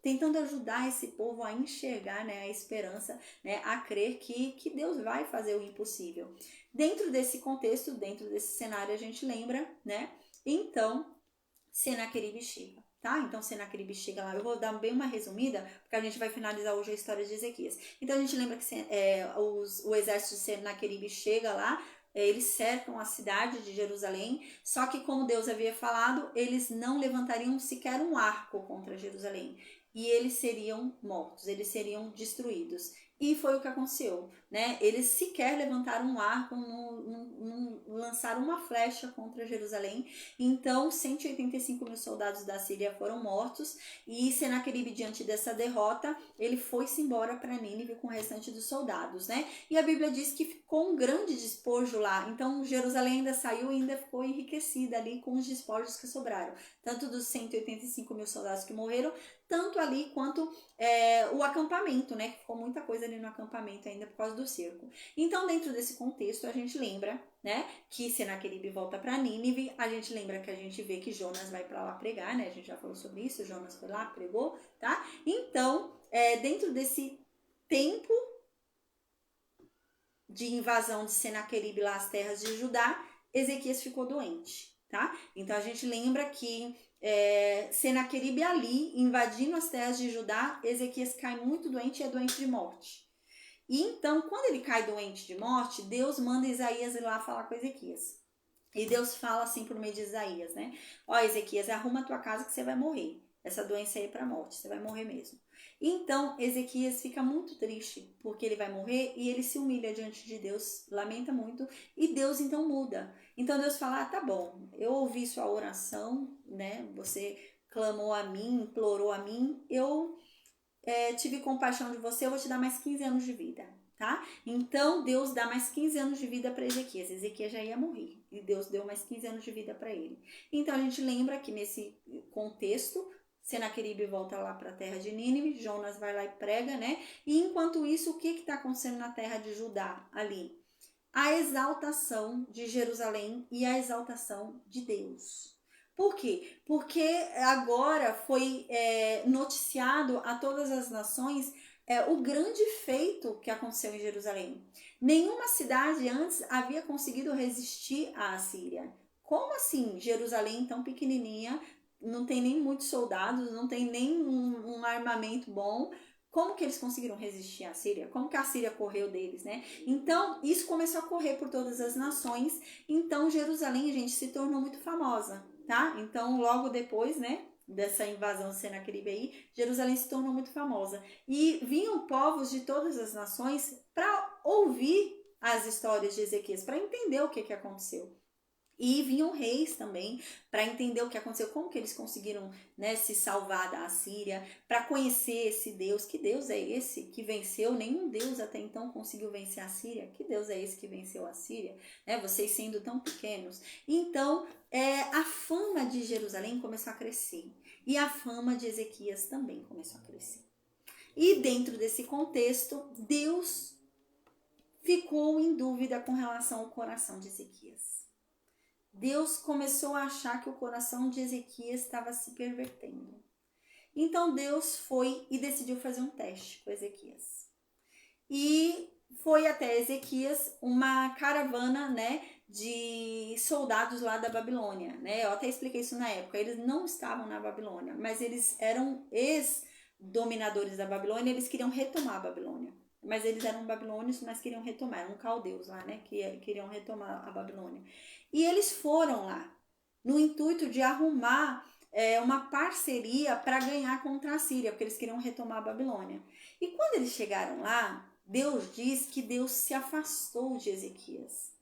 A: tentando ajudar esse povo a enxergar, né, a esperança, né, a crer que Deus vai fazer o impossível. Dentro desse contexto, dentro desse cenário, a gente lembra, né? Então Senaqueribe chega. Tá? Então Senaqueribe chega lá, eu vou dar bem uma resumida, porque a gente vai finalizar hoje a história de Ezequias. Então a gente lembra que o exército de Senaqueribe chega lá, eles cercam a cidade de Jerusalém, só que como Deus havia falado, eles não levantariam sequer um arco contra Jerusalém. E eles seriam mortos, eles seriam destruídos. E foi o que aconteceu, né? Eles sequer levantaram um arco, não lançaram uma flecha contra Jerusalém. Então, 185 mil soldados da Síria foram mortos. E Senaqueribe, diante dessa derrota, ele foi-se embora para Nínive com o restante dos soldados, né? E a Bíblia diz que ficou um grande despojo lá. Então, Jerusalém ainda saiu e ainda ficou enriquecida ali com os despojos que sobraram. Tanto dos 185 mil soldados que morreram, tanto ali quanto o acampamento, né? Que ficou muita coisa ali no acampamento ainda por causa do cerco. Então, dentro desse contexto, a gente lembra, né, que Senaqueribe volta para Nínive. A gente lembra que a gente vê que Jonas vai para lá pregar, né? A gente já falou sobre isso. Jonas foi lá, pregou, tá? Então, dentro desse tempo de invasão de Senaqueribe lá às terras de Judá, Ezequias ficou doente, tá? Então, a gente lembra que Senaqueribe ali, invadindo as terras de Judá, Ezequias cai muito doente e é doente de morte. E então, quando ele cai doente de morte, Deus manda Isaías ir lá falar com Ezequias. E Deus fala assim por meio de Isaías, né? Ó, Ezequias, arruma a tua casa que você vai morrer. Essa doença aí é para morte, você vai morrer mesmo. Então, Ezequias fica muito triste, porque ele vai morrer e ele se humilha diante de Deus, lamenta muito, e Deus então muda. Então Deus fala, tá bom, eu ouvi sua oração, né? Você clamou a mim, implorou a mim, eu tive compaixão de você, eu vou te dar mais 15 anos de vida. tá? Então, Deus dá mais 15 anos de vida para Ezequias. Ezequias já ia morrer e Deus deu mais 15 anos de vida para ele. Então, a gente lembra que nesse contexto, Senaqueribe volta lá para a terra de Nínive, Jonas vai lá e prega, né? E enquanto isso, o que está acontecendo na terra de Judá ali? A exaltação de Jerusalém e a exaltação de Deus. Por quê? Porque agora foi noticiado a todas as nações o grande feito que aconteceu em Jerusalém. Nenhuma cidade antes havia conseguido resistir à Assíria. Como assim? Jerusalém tão pequenininha, não tem nem muitos soldados, não tem nem um armamento bom. Como que eles conseguiram resistir à Síria? Como que a Síria correu deles, né? Então, isso começou a correr por todas as nações. Então, Jerusalém, gente, se tornou muito famosa, tá? Então, logo depois, né, dessa invasão de Senaqueribe aí, Jerusalém se tornou muito famosa. E vinham povos de todas as nações para ouvir as histórias de Ezequias, para entender o que aconteceu. E vinham reis também para entender o que aconteceu, como que eles conseguiram, né, se salvar da Assíria, para conhecer esse Deus. Que Deus é esse que venceu? Nenhum Deus até então conseguiu vencer a Síria. Que Deus é esse que venceu a Síria? Né, vocês sendo tão pequenos. Então, a fama de Jerusalém começou a crescer. E a fama de Ezequias também começou a crescer. E dentro desse contexto, Deus ficou em dúvida com relação ao coração de Ezequias. Deus começou a achar que o coração de Ezequias estava se pervertendo. Então Deus foi e decidiu fazer um teste com Ezequias. E foi até Ezequias uma caravana, né, de soldados lá da Babilônia, né? Eu até expliquei isso na época. Eles não estavam na Babilônia, mas eles eram ex-dominadores da Babilônia, eles queriam retomar a Babilônia. Mas eles eram babilônios, mas queriam retomar, eram caldeus lá, né, que queriam retomar a Babilônia. E eles foram lá, no intuito de arrumar uma parceria para ganhar contra a Síria, porque eles queriam retomar a Babilônia. E quando eles chegaram lá, Deus diz que Deus se afastou de Ezequias,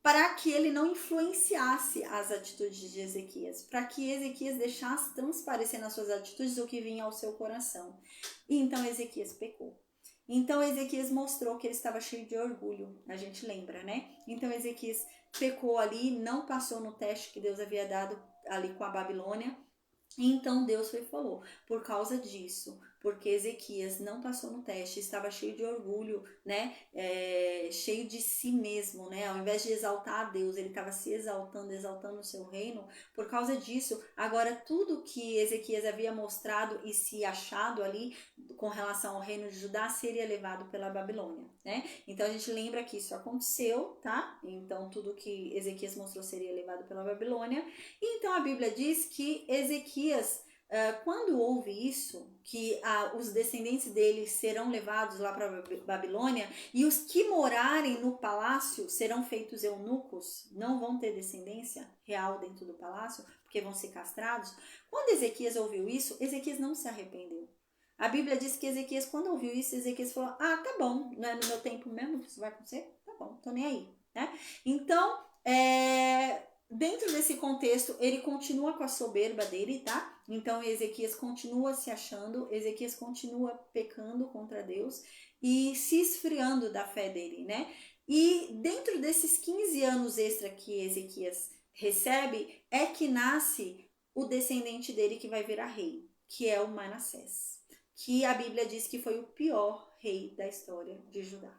A: para que ele não influenciasse as atitudes de Ezequias, para que Ezequias deixasse transparecer nas suas atitudes o que vinha ao seu coração. E então Ezequias pecou. Então Ezequias mostrou que ele estava cheio de orgulho, a gente lembra, né? Então Ezequias pecou ali, não passou no teste que Deus havia dado ali com a Babilônia. E então Deus foi e falou, por causa disso, porque Ezequias não passou no teste, estava cheio de orgulho, né, cheio de si mesmo, né, ao invés de exaltar a Deus, ele estava se exaltando o seu reino. Por causa disso, agora tudo que Ezequias havia mostrado e se achado ali com relação ao reino de Judá seria levado pela Babilônia, né? Então a gente lembra que isso aconteceu, tá? Então tudo que Ezequias mostrou seria levado pela Babilônia. E então a Bíblia diz que Ezequias, quando ouve isso, que os descendentes dele serão levados lá para a Babilônia e os que morarem no palácio serão feitos eunucos, não vão ter descendência real dentro do palácio, porque vão ser castrados. Quando Ezequias ouviu isso, Ezequias não se arrependeu. A Bíblia diz que Ezequias, quando ouviu isso, Ezequias falou, tá bom, não é no meu tempo mesmo que isso vai acontecer? Tá bom, tô nem aí, né? Então, dentro desse contexto, ele continua com a soberba dele, tá? Então, Ezequias continua se achando, Ezequias continua pecando contra Deus e se esfriando da fé dele, né? E dentro desses 15 anos extra que Ezequias recebe, é que nasce o descendente dele que vai virar rei, que é o Manassés, que a Bíblia diz que foi o pior rei da história de Judá.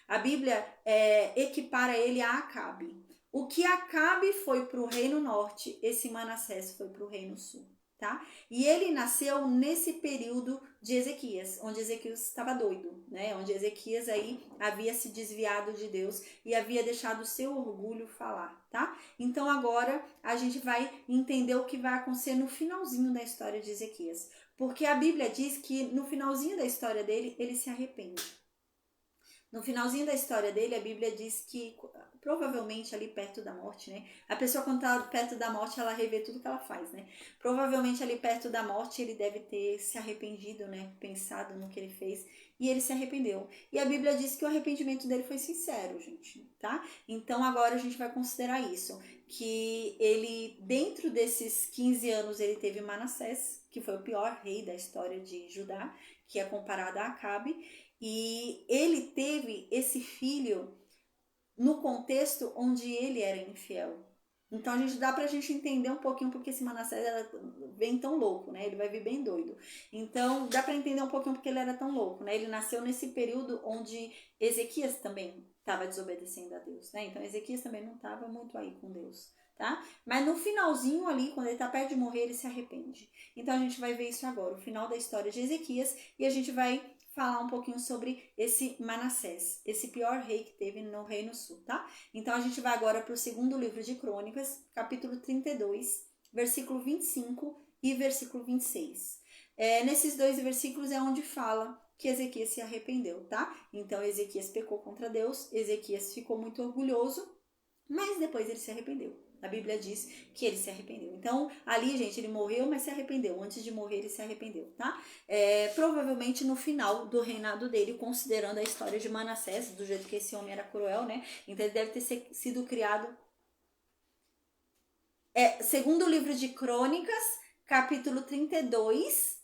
A: A Bíblia equipara ele a Acabe. O que Acabe foi para o reino norte, esse Manassés foi para o reino sul, tá? E ele nasceu nesse período de Ezequias, onde Ezequias estava doido, né? Onde Ezequias aí havia se desviado de Deus e havia deixado o seu orgulho falar, tá? Então agora a gente vai entender o que vai acontecer no finalzinho da história de Ezequias, porque a Bíblia diz que no finalzinho da história dele, ele se arrepende. No finalzinho da história dele, a Bíblia diz que, provavelmente ali perto da morte, né? A pessoa quando está perto da morte, ela revê tudo que ela faz, né? Provavelmente ali perto da morte, ele deve ter se arrependido, né? Pensado no que ele fez. E ele se arrependeu. E a Bíblia diz que o arrependimento dele foi sincero, gente, tá? Então agora a gente vai considerar isso. que ele, dentro desses 15 anos, ele teve Manassés, que foi o pior rei da história de Judá, que é comparado a Acabe, e ele teve esse filho no contexto onde ele era infiel. Então dá pra gente entender um pouquinho porque esse Manassés era bem tão louco, né? Ele vai vir bem doido. Então dá pra entender um pouquinho porque ele era tão louco, né? Ele nasceu nesse período onde Ezequias também estava desobedecendo a Deus, né? Então Ezequias também não estava muito aí com Deus, tá? Mas no finalzinho ali, quando ele tá perto de morrer, ele se arrepende. Então a gente vai ver isso agora, o final da história de Ezequias, e a gente vai falar um pouquinho sobre esse Manassés, esse pior rei que teve no Reino Sul, tá? Então a gente vai agora para o segundo livro de Crônicas, capítulo 32, versículo 25 e versículo 26. Nesses dois versículos é onde fala que Ezequias se arrependeu, tá? Então Ezequias pecou contra Deus, Ezequias ficou muito orgulhoso, mas depois ele se arrependeu. A Bíblia diz que ele se arrependeu. Então, ali, gente, ele morreu, mas se arrependeu. Antes de morrer, ele se arrependeu, tá? Provavelmente no final do reinado dele, considerando a história de Manassés, do jeito que esse homem era cruel, né? Então, ele deve ter sido criado. Segundo livro de Crônicas, capítulo 32,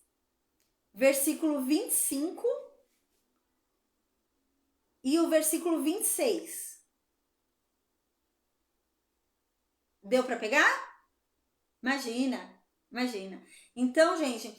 A: versículo 25 e o versículo 26. Deu para pegar? Imagina. Então, gente,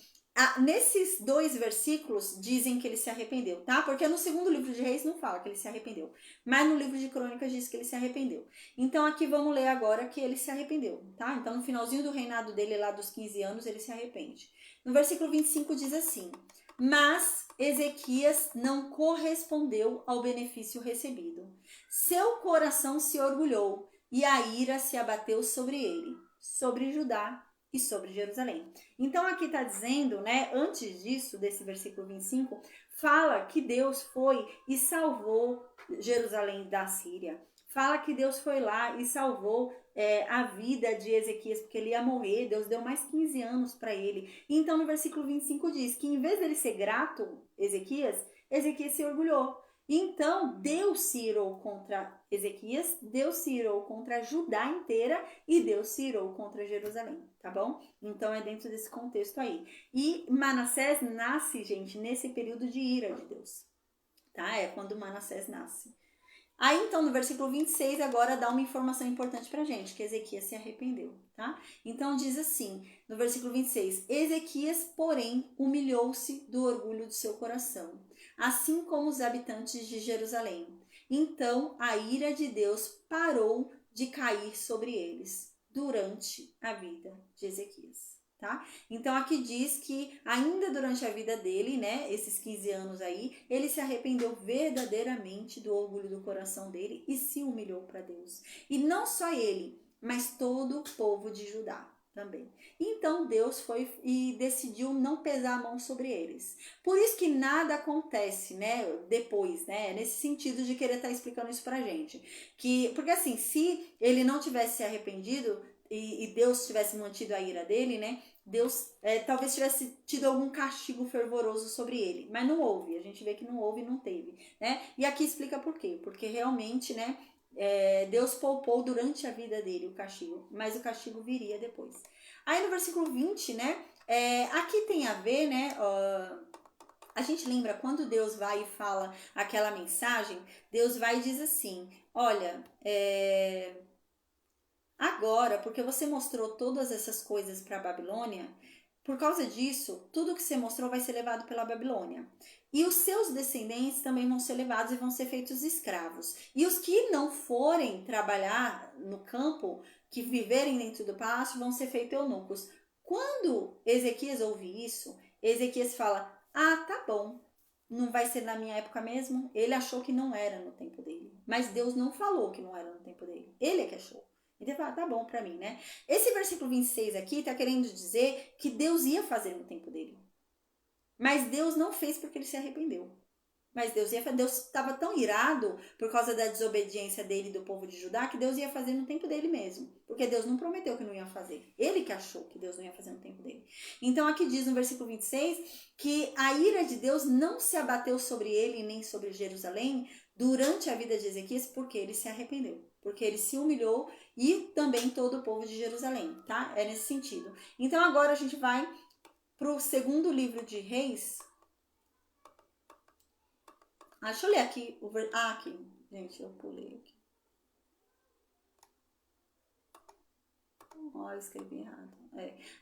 A: nesses dois versículos dizem que ele se arrependeu, tá? Porque no segundo livro de Reis não fala que ele se arrependeu, mas no livro de Crônicas diz que ele se arrependeu. Então, aqui vamos ler agora que ele se arrependeu, tá? Então, no finalzinho do reinado dele, lá dos 15 anos, ele se arrepende. No versículo 25 diz assim: mas Ezequias não correspondeu ao benefício recebido. Seu coração se orgulhou e a ira se abateu sobre ele, sobre Judá e sobre Jerusalém. Então aqui está dizendo, né, antes disso, desse versículo 25, fala que Deus foi e salvou Jerusalém da Síria. Fala que Deus foi lá e salvou a vida de Ezequias, porque ele ia morrer, Deus deu mais 15 anos para ele. Então no versículo 25 diz que em vez dele ser grato, Ezequias se orgulhou. Então, Deus se irou contra Ezequias, Deus se irou contra Judá inteira e Deus se irou contra Jerusalém, tá bom? Então, é dentro desse contexto aí. E Manassés nasce, gente, nesse período de ira de Deus, tá? É quando Manassés nasce. Aí, então, no versículo 26, agora dá uma informação importante pra gente, que Ezequias se arrependeu, tá? Então, diz assim, no versículo 26, Ezequias, porém, humilhou-se do orgulho do seu coração, assim como os habitantes de Jerusalém. Então, a ira de Deus parou de cair sobre eles durante a vida de Ezequias. Tá? Então aqui diz que ainda durante a vida dele, né, esses 15 anos aí, ele se arrependeu verdadeiramente do orgulho do coração dele e se humilhou para Deus. E não só ele, mas todo o povo de Judá também. Então Deus foi e decidiu não pesar a mão sobre eles. Por isso que nada acontece, né, depois, né, nesse sentido de querer estar explicando isso pra gente. Porque assim, se ele não tivesse se arrependido e Deus tivesse mantido a ira dele, né, Deus talvez tivesse tido algum castigo fervoroso sobre ele, mas não houve, a gente vê que não houve e não teve, né? E aqui explica por quê, porque realmente, né, Deus poupou durante a vida dele o castigo, mas o castigo viria depois. Aí no versículo 20, né, aqui tem a ver, né, a gente lembra quando Deus vai e fala aquela mensagem, Deus vai e diz assim, olha, agora, porque você mostrou todas essas coisas para a Babilônia, por causa disso, tudo que você mostrou vai ser levado pela Babilônia. E os seus descendentes também vão ser levados e vão ser feitos escravos. E os que não forem trabalhar no campo, que viverem dentro do palácio, vão ser feitos eunucos. Quando Ezequias ouve isso, Ezequias fala, tá bom, não vai ser na minha época mesmo? Ele achou que não era no tempo dele. Mas Deus não falou que não era no tempo dele. Ele é que achou. Então, tá bom pra mim, né? Esse versículo 26 aqui tá querendo dizer que Deus ia fazer no tempo dele. Mas Deus não fez porque ele se arrependeu. Mas Deus estava tão irado por causa da desobediência dele e do povo de Judá que Deus ia fazer no tempo dele mesmo. Porque Deus não prometeu que não ia fazer. Ele que achou que Deus não ia fazer no tempo dele. Então aqui diz no versículo 26 que a ira de Deus não se abateu sobre ele nem sobre Jerusalém durante a vida de Ezequias porque ele se arrependeu. porque ele se humilhou e também todo o povo de Jerusalém, tá? É nesse sentido. Então agora a gente vai para o segundo livro de Reis. Deixa eu ler aqui. Aqui. Gente, eu pulei aqui. Eu escrevi errado.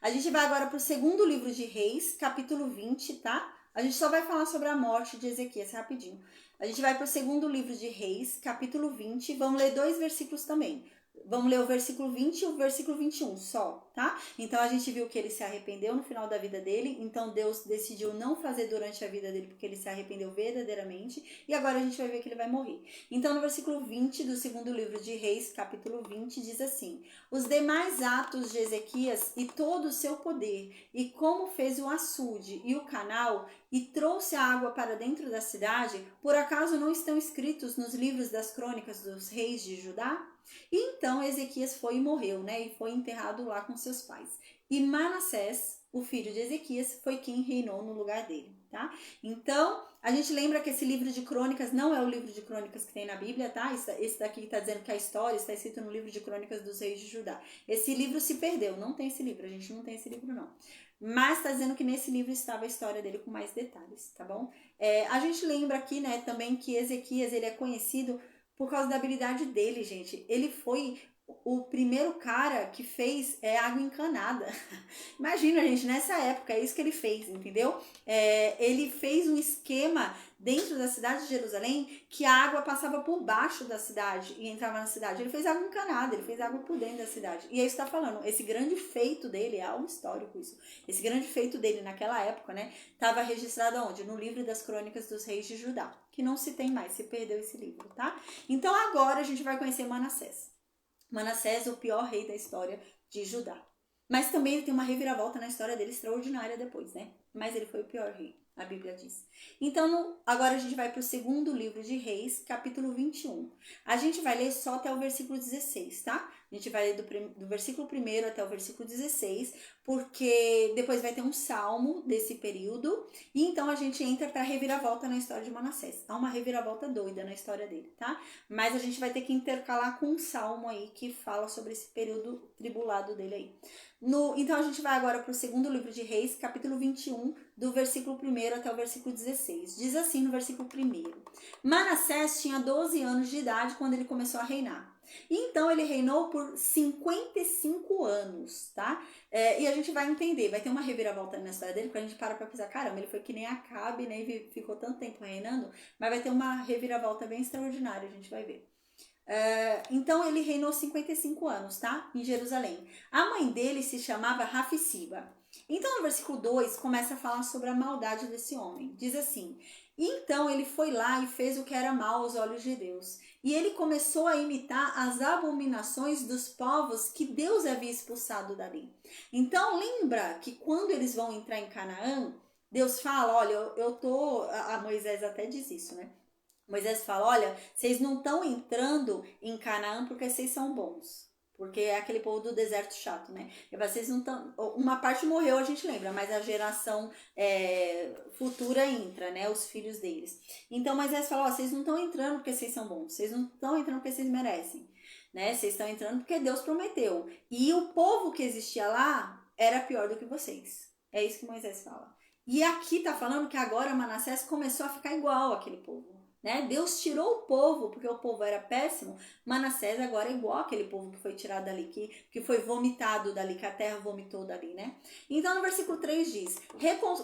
A: A gente vai agora para o segundo livro de Reis, capítulo 20, tá? A gente só vai falar sobre a morte de Ezequias rapidinho. A gente vai para o segundo livro de Reis, capítulo 20. Vamos ler 2 versículos também. Vamos ler o versículo 20 e o versículo 21 só, tá? Então a gente viu que ele se arrependeu no final da vida dele, então Deus decidiu não fazer durante a vida dele porque ele se arrependeu verdadeiramente, e agora a gente vai ver que ele vai morrer. Então no versículo 20 do segundo livro de Reis, capítulo 20, diz assim: os demais atos de Ezequias e todo o seu poder, e como fez o açude e o canal, e trouxe a água para dentro da cidade, por acaso não estão escritos nos livros das crônicas dos reis de Judá? E então Ezequias foi e morreu, né? E foi enterrado lá com seus pais. E Manassés, o filho de Ezequias, foi quem reinou no lugar dele, tá? Então, a gente lembra que esse livro de crônicas não é o livro de crônicas que tem na Bíblia, tá? Esse daqui está dizendo que a história está escrita no livro de crônicas dos reis de Judá. Esse livro se perdeu, não tem esse livro, a gente não tem esse livro não. Mas está dizendo que nesse livro estava a história dele com mais detalhes, tá bom? A gente lembra aqui, né, também que Ezequias, ele é conhecido por causa da habilidade dele, gente. Ele foi o primeiro cara que fez água encanada. Imagina, gente, nessa época, é isso que ele fez, entendeu? Ele fez um esquema dentro da cidade de Jerusalém que a água passava por baixo da cidade e entrava na cidade. Ele fez água encanada, ele fez água por dentro da cidade. E é isso que está falando, esse grande feito dele, é algo histórico isso, esse grande feito dele naquela época, né, estava registrado onde? No livro das crônicas dos reis de Judá, que não se tem mais, se perdeu esse livro, tá? Então agora a gente vai conhecer Manassés. Manassés, o pior rei da história de Judá. Mas também ele tem uma reviravolta na história dele extraordinária depois, né? Mas ele foi o pior rei, a Bíblia diz. Então, agora a gente vai para o segundo livro de Reis, capítulo 21. A gente vai ler só até o versículo 16, tá? A gente vai ler do versículo 1 até o versículo 16, porque depois vai ter um salmo desse período, e então a gente entra para a reviravolta na história de Manassés. Há uma reviravolta doida na história dele, tá? Mas a gente vai ter que intercalar com um salmo aí que fala sobre esse período tribulado dele aí. Então a gente vai agora para o segundo livro de Reis, capítulo 21, do versículo 1 até o versículo 16. Diz assim no versículo 1: Manassés tinha 12 anos de idade quando ele começou a reinar. Então ele reinou por 55 anos, tá? E a gente vai entender, vai ter uma reviravolta na história dele, porque a gente para pensar, caramba, ele foi que nem Acabe, né? E ficou tanto tempo reinando, mas vai ter uma reviravolta bem extraordinária, a gente vai ver. Então ele reinou 55 anos, tá? Em Jerusalém. A mãe dele se chamava Rafisiba. Então no versículo 2 começa a falar sobre a maldade desse homem. Diz assim: então ele foi lá e fez o que era mal aos olhos de Deus. E ele começou a imitar as abominações dos povos que Deus havia expulsado dali. Então lembra que quando eles vão entrar em Canaã, Deus fala, olha, a Moisés até diz isso, né? Moisés fala, olha, vocês não estão entrando em Canaã porque vocês são bons. Porque é aquele povo do deserto chato, né? E vocês não estão... Uma parte morreu, a gente lembra, mas a geração futura entra, né? Os filhos deles. Então Moisés fala, ó, vocês não estão entrando porque vocês são bons. Vocês não estão entrando porque vocês merecem. Né? Vocês estão entrando porque Deus prometeu. E o povo que existia lá era pior do que vocês. É isso que Moisés fala. E aqui tá falando que agora Manassés começou a ficar igual àquele povo. Né? Deus tirou o povo, porque o povo era péssimo. Manassés agora é igual aquele povo que foi tirado dali, que foi vomitado dali, que a terra vomitou dali, né? Então no versículo 3 diz,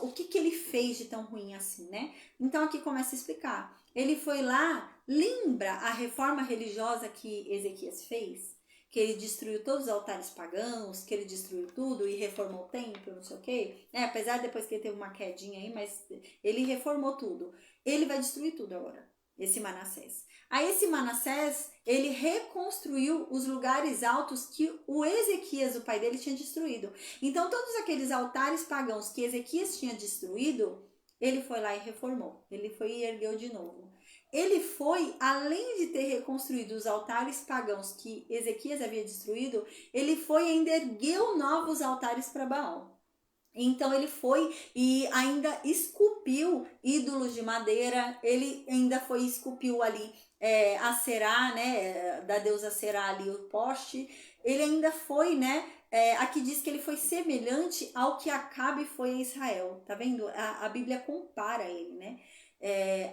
A: o que ele fez de tão ruim assim, né? Então aqui começa a explicar. Ele foi lá, lembra a reforma religiosa que Ezequias fez? Que ele destruiu todos os altares pagãos, que ele destruiu tudo e reformou o templo, não sei o quê. Apesar depois que ele teve uma quedinha aí, mas ele reformou tudo. Ele vai destruir tudo agora, esse Manassés. Aí esse Manassés, ele reconstruiu os lugares altos que o Ezequias, o pai dele, tinha destruído. Então todos aqueles altares pagãos que Ezequias tinha destruído, ele foi lá e reformou. Ele foi e ergueu de novo. Ele foi, além de ter reconstruído os altares pagãos que Ezequias havia destruído, ele foi e ainda ergueu novos altares para Baal. Então ele foi e ainda esculpiu ídolos de madeira, ele ainda foi e esculpiu ali Aserá, né, da deusa Será ali, o poste, ele ainda foi, né, aqui diz que ele foi semelhante ao que Acabe foi a Israel, tá vendo? A Bíblia compara ele, né?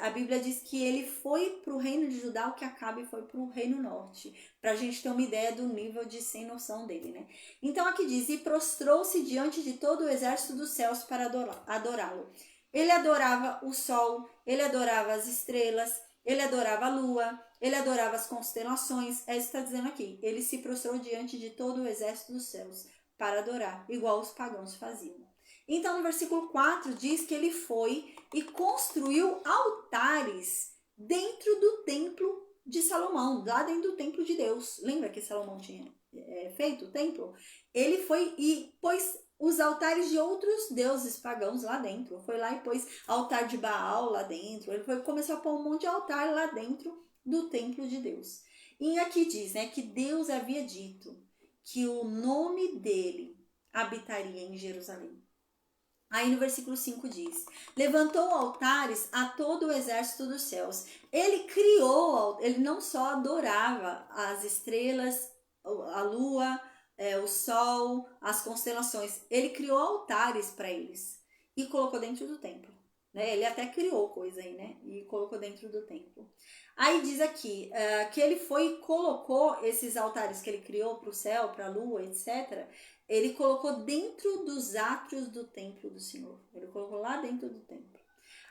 A: A Bíblia diz que ele foi para o reino de Judá o que Acabe foi para o reino norte, para a gente ter uma ideia do nível de sem noção dele, né? Então aqui diz, e prostrou-se diante de todo o exército dos céus para adorá-lo. Ele adorava o sol, ele adorava as estrelas, ele adorava a lua, ele adorava as constelações. É isso que está dizendo aqui. Ele se prostrou diante de todo o exército dos céus para adorar, igual os pagãos faziam. Então, no versículo 4 diz que ele foi e construiu altares dentro do templo de Salomão, lá dentro do templo de Deus. Lembra que Salomão tinha feito o templo? Ele foi e pôs os altares de outros deuses pagãos lá dentro. Foi lá e pôs altar de Baal lá dentro. Ele começou a pôr um monte de altar lá dentro do templo de Deus. E aqui diz, né, que Deus havia dito que o nome dele habitaria em Jerusalém. Aí no versículo 5 diz, levantou altares a todo o exército dos céus. Ele criou, ele não só adorava as estrelas, a lua, o sol, as constelações. Ele criou altares para eles e colocou dentro do templo. Né? Ele até criou coisa aí, né? E colocou dentro do templo. Aí diz aqui que ele foi e colocou esses altares que ele criou para o céu, para a lua, etc., ele colocou dentro dos átrios do templo do Senhor. Ele colocou lá dentro do templo.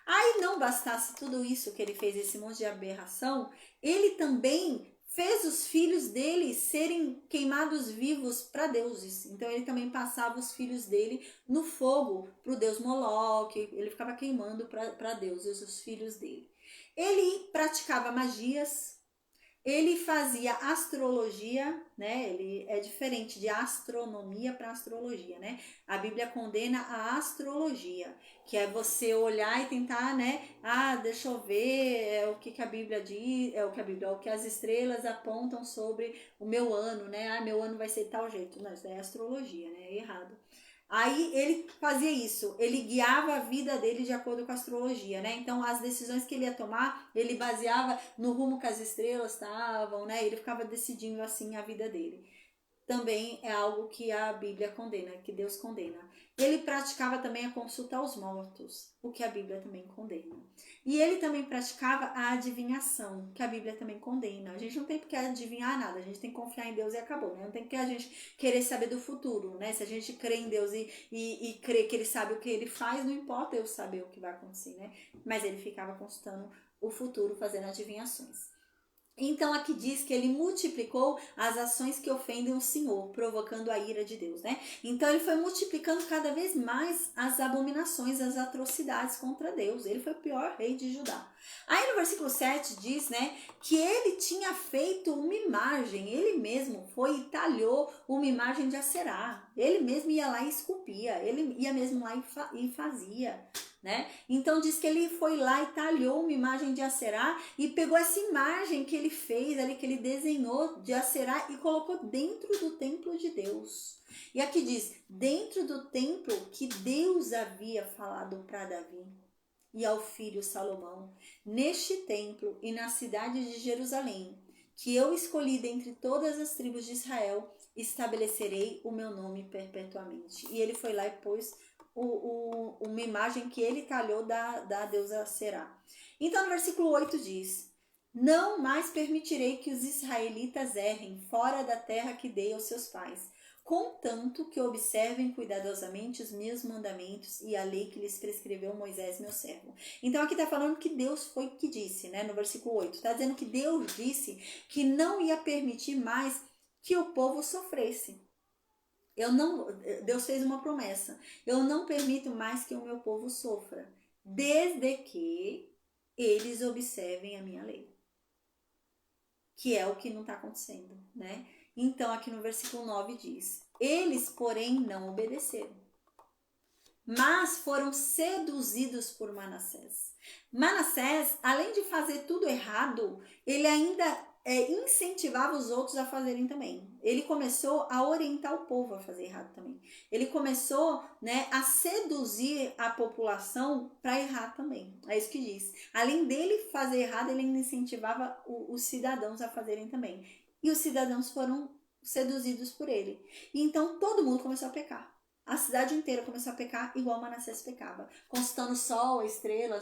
A: Aí não bastasse tudo isso que ele fez, esse monte de aberração, ele também fez os filhos dele serem queimados vivos para deuses. Então ele também passava os filhos dele no fogo para o deus Moloque. Ele ficava queimando para deuses os filhos dele. Ele praticava magias. Ele fazia astrologia, né? Ele é diferente de astronomia para astrologia, né? A Bíblia condena a astrologia, que é você olhar e tentar, né? Deixa eu ver o que a Bíblia diz, o que as estrelas apontam sobre o meu ano, né? Meu ano vai ser de tal jeito. Não, isso é astrologia, né? É errado. Aí ele fazia isso, ele guiava a vida dele de acordo com a astrologia, né? Então as decisões que ele ia tomar, ele baseava no rumo que as estrelas estavam, né? Ele ficava decidindo assim a vida dele. Também é algo que a Bíblia condena, que Deus condena. Ele praticava também a consulta aos mortos, o que a Bíblia também condena. E ele também praticava a adivinhação, que a Bíblia também condena. A gente não tem porque adivinhar nada, a gente tem que confiar em Deus e acabou, né? Não tem que a gente querer saber do futuro, né? Se a gente crê em Deus e crê que ele sabe o que ele faz, não importa eu saber o que vai acontecer, né? Mas ele ficava consultando o futuro, fazendo adivinhações. Então aqui diz que ele multiplicou as ações que ofendem o Senhor, provocando a ira de Deus, né? Então ele foi multiplicando cada vez mais as abominações, as atrocidades contra Deus. Ele foi o pior rei de Judá. Aí no versículo 7 diz, né, que ele tinha feito uma imagem, ele mesmo foi e talhou uma imagem de Aserá. Ele mesmo ia lá e esculpia, ele ia mesmo lá e fazia. Né? Então diz que ele foi lá e talhou uma imagem de Aserá e pegou essa imagem que ele fez ali, que ele desenhou de Aserá e colocou dentro do templo de Deus. E aqui diz, dentro do templo que Deus havia falado para Davi e ao filho Salomão, neste templo e na cidade de Jerusalém, que eu escolhi dentre todas as tribos de Israel, estabelecerei o meu nome perpetuamente. E ele foi lá e pôs uma imagem que ele talhou da deusa Será. Então no versículo 8 diz, não mais permitirei que os israelitas errem fora da terra que dei aos seus pais, contanto que observem cuidadosamente os meus mandamentos e a lei que lhes prescreveu Moisés, meu servo. Então aqui está falando que Deus foi que disse, né, no versículo 8, está dizendo que Deus disse que não ia permitir mais que o povo sofresse. Deus fez uma promessa. Eu não permito mais que o meu povo sofra, desde que eles observem a minha lei. Que é o que não está acontecendo, né? Então, aqui no versículo 9 diz, eles, porém, não obedeceram, mas foram seduzidos por Manassés. Manassés, além de fazer tudo errado, ele ainda incentivava os outros a fazerem também. Ele começou a orientar o povo a fazer errado também. Ele começou, né, a seduzir a população para errar também. É isso que diz. Além dele fazer errado, ele ainda incentivava os cidadãos a fazerem também. E os cidadãos foram seduzidos por ele. E então todo mundo começou a pecar. A cidade inteira começou a pecar igual Manassés pecava, consultando o sol, a estrela,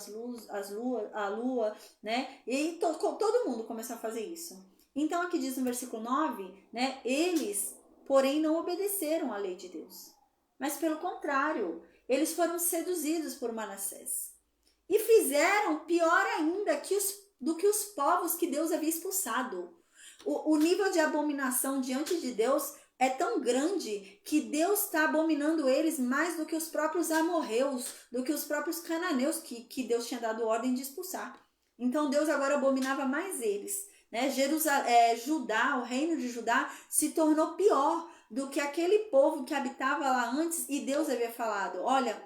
A: a lua, né? E todo mundo começou a fazer isso. Então aqui diz no versículo 9, né? Eles, porém, não obedeceram à lei de Deus. Mas pelo contrário, eles foram seduzidos por Manassés. E fizeram pior ainda do que os povos que Deus havia expulsado. O nível de abominação diante de Deus é tão grande que Deus está abominando eles mais do que os próprios amorreus, do que os próprios cananeus que Deus tinha dado ordem de expulsar. Então Deus agora abominava mais eles. Né? Judá, o reino de Judá, se tornou pior do que aquele povo que habitava lá antes, e Deus havia falado, olha,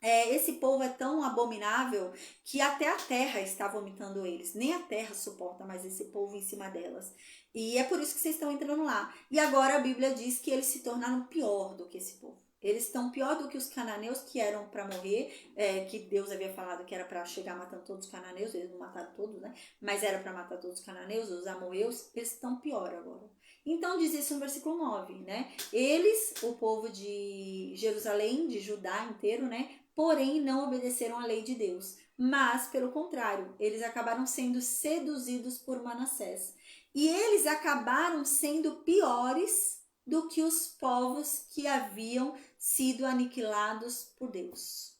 A: esse povo é tão abominável que até a terra está vomitando eles. Nem a terra suporta mais esse povo em cima delas. E é por isso que vocês estão entrando lá. E agora a Bíblia diz que eles se tornaram pior do que esse povo. Eles estão pior do que os cananeus que eram para morrer, que Deus havia falado que era para chegar matando todos os cananeus. Eles não mataram todos, né? Mas era para matar todos os cananeus, os amorreus. Eles estão pior agora. Então diz isso no versículo 9, né? Eles, o povo de Jerusalém, de Judá inteiro, né? Porém não obedeceram à lei de Deus. Mas, pelo contrário, eles acabaram sendo seduzidos por Manassés. E eles acabaram sendo piores do que os povos que haviam sido aniquilados por Deus.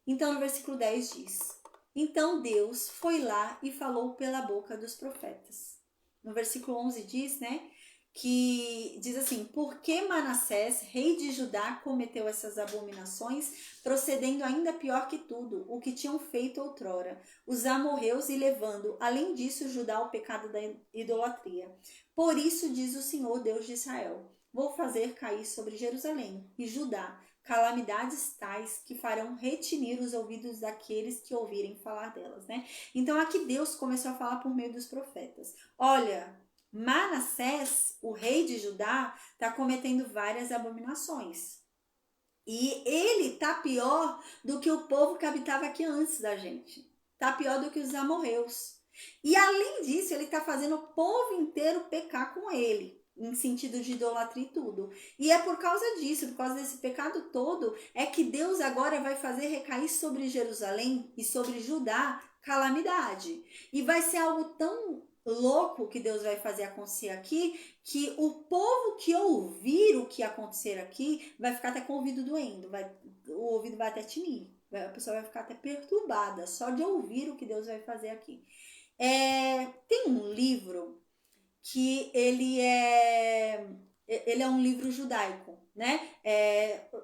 A: Então, no versículo 10 diz: então Deus foi lá e falou pela boca dos profetas. No versículo 11 diz, né, que diz assim, porque Manassés, rei de Judá, cometeu essas abominações, procedendo ainda pior que tudo, o que tinham feito outrora, os amorreus, e levando, além disso, Judá ao pecado da idolatria. Por isso diz o Senhor, Deus de Israel, vou fazer cair sobre Jerusalém e Judá calamidades tais que farão retinir os ouvidos daqueles que ouvirem falar delas, né? Então aqui Deus começou a falar por meio dos profetas. Olha, Manassés, o rei de Judá, está cometendo várias abominações. E ele está pior do que o povo que habitava aqui antes da gente. Está pior do que os amorreus. E além disso, ele está fazendo o povo inteiro pecar com ele, em sentido de idolatria e tudo. E é por causa disso, por causa desse pecado todo, é que Deus agora vai fazer recair sobre Jerusalém e sobre Judá calamidade. E vai ser algo tão louco que Deus vai fazer acontecer aqui, que o povo que ouvir o que acontecer aqui vai ficar até com o ouvido doendo, o ouvido vai até tinir, a pessoa vai ficar até perturbada só de ouvir o que Deus vai fazer aqui. Tem um livro que ele é um livro judaico, né?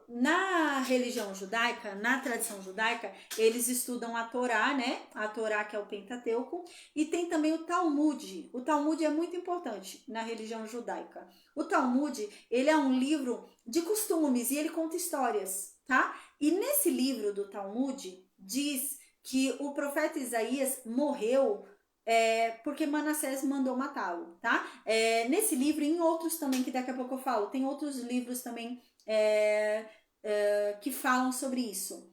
A: Na religião judaica, na tradição judaica, eles estudam a Torá, né? A Torá, que é o Pentateuco, e tem também o Talmud. O Talmud é muito importante na religião judaica. O Talmud, ele é um livro de costumes e ele conta histórias, tá? E nesse livro do Talmud diz que o profeta Isaías morreu porque Manassés mandou matá-lo, tá? Nesse livro e em outros também, que daqui a pouco eu falo, tem outros livros também que falam sobre isso.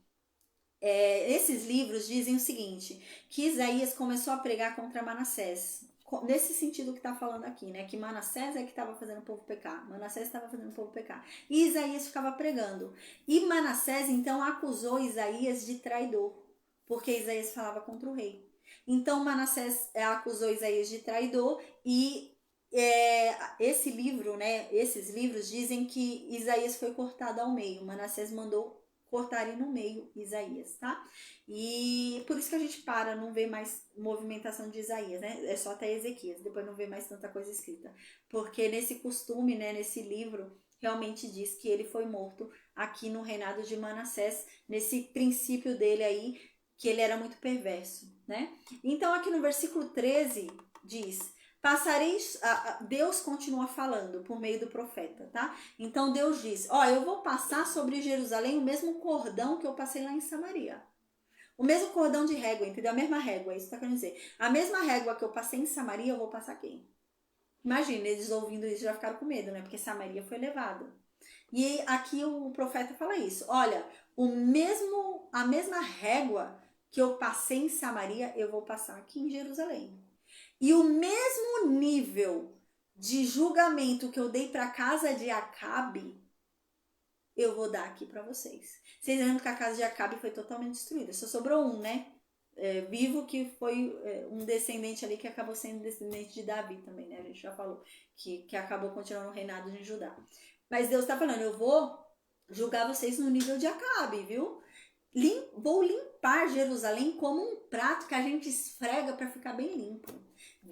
A: Esses livros dizem o seguinte, que Isaías começou a pregar contra Manassés, nesse sentido que está falando aqui, né? Que Manassés é que estava fazendo o povo pecar. Manassés estava fazendo o povo pecar. E Isaías ficava pregando. E Manassés, então, acusou Isaías de traidor, porque Isaías falava contra o rei. Então Manassés acusou Isaías de traidor e esse livro, né, esses livros dizem que Isaías foi cortado ao meio. Manassés mandou cortarem no meio Isaías, tá? E por isso que a gente não vê mais movimentação de Isaías, né? É só até Ezequias, depois não vê mais tanta coisa escrita. Porque nesse costume, né, nesse livro, realmente diz que ele foi morto aqui no reinado de Manassés, nesse princípio dele aí, que ele era muito perverso, né? Então aqui no versículo 13 diz, Deus continua falando por meio do profeta, tá? Então Deus diz, eu vou passar sobre Jerusalém o mesmo cordão que eu passei lá em Samaria. O mesmo cordão de régua, entendeu? A mesma régua, isso que tá querendo dizer. A mesma régua que eu passei em Samaria, eu vou passar aqui. Imagina, eles ouvindo isso já ficaram com medo, né? Porque Samaria foi levada. E aqui o profeta fala isso. Olha, a mesma régua que eu passei em Samaria, eu vou passar aqui em Jerusalém. E o mesmo nível de julgamento que eu dei para a casa de Acabe, eu vou dar aqui para vocês. Vocês lembram que a casa de Acabe foi totalmente destruída. Só sobrou um, né? Vivo, que foi um descendente ali que acabou sendo descendente de Davi também, né? A gente já falou que acabou continuando o reinado de Judá. Mas Deus está falando, eu vou julgar vocês no nível de Acabe, viu? Vou limpar Jerusalém como um prato que a gente esfrega para ficar bem limpo.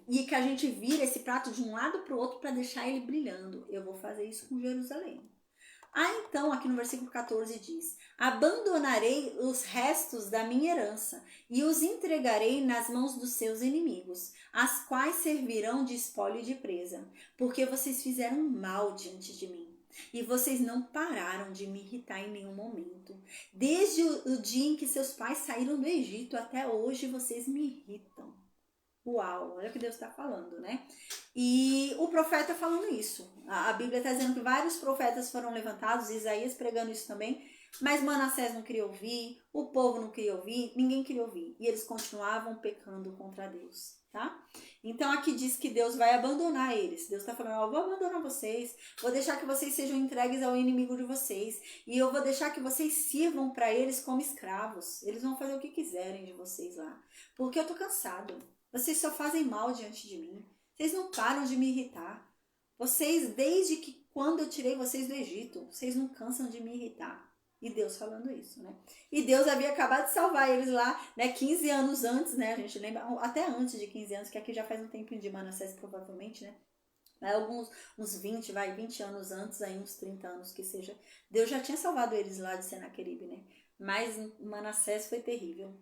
A: E que a gente vira esse prato de um lado para o outro para deixar ele brilhando. Eu vou fazer isso com Jerusalém. Então, aqui no versículo 14 diz: abandonarei os restos da minha herança e os entregarei nas mãos dos seus inimigos, as quais servirão de espólio e de presa, porque vocês fizeram mal diante de mim. E vocês não pararam de me irritar em nenhum momento. Desde o dia em que seus pais saíram do Egito até hoje, vocês me irritam. Uau, olha o que Deus está falando, né? E o profeta falando isso. A Bíblia está dizendo que vários profetas foram levantados, Isaías pregando isso também, mas Manassés não queria ouvir, o povo não queria ouvir, ninguém queria ouvir. E eles continuavam pecando contra Deus, tá? Então aqui diz que Deus vai abandonar eles. Deus está falando, eu vou abandonar vocês, vou deixar que vocês sejam entregues ao inimigo de vocês, e eu vou deixar que vocês sirvam para eles como escravos. Eles vão fazer o que quiserem de vocês lá, porque eu tô cansado. Vocês só fazem mal diante de mim. Vocês não param de me irritar. Vocês, desde que quando eu tirei vocês do Egito, vocês não cansam de me irritar. E Deus falando isso, né? E Deus havia acabado de salvar eles lá, né? 15 anos antes, né? A gente lembra, até antes de 15 anos, que aqui já faz um tempinho de Manassés, provavelmente, né? Uns 20 anos antes, aí uns 30 anos que seja. Deus já tinha salvado eles lá de Senaqueribe, né? Mas Manassés foi terrível.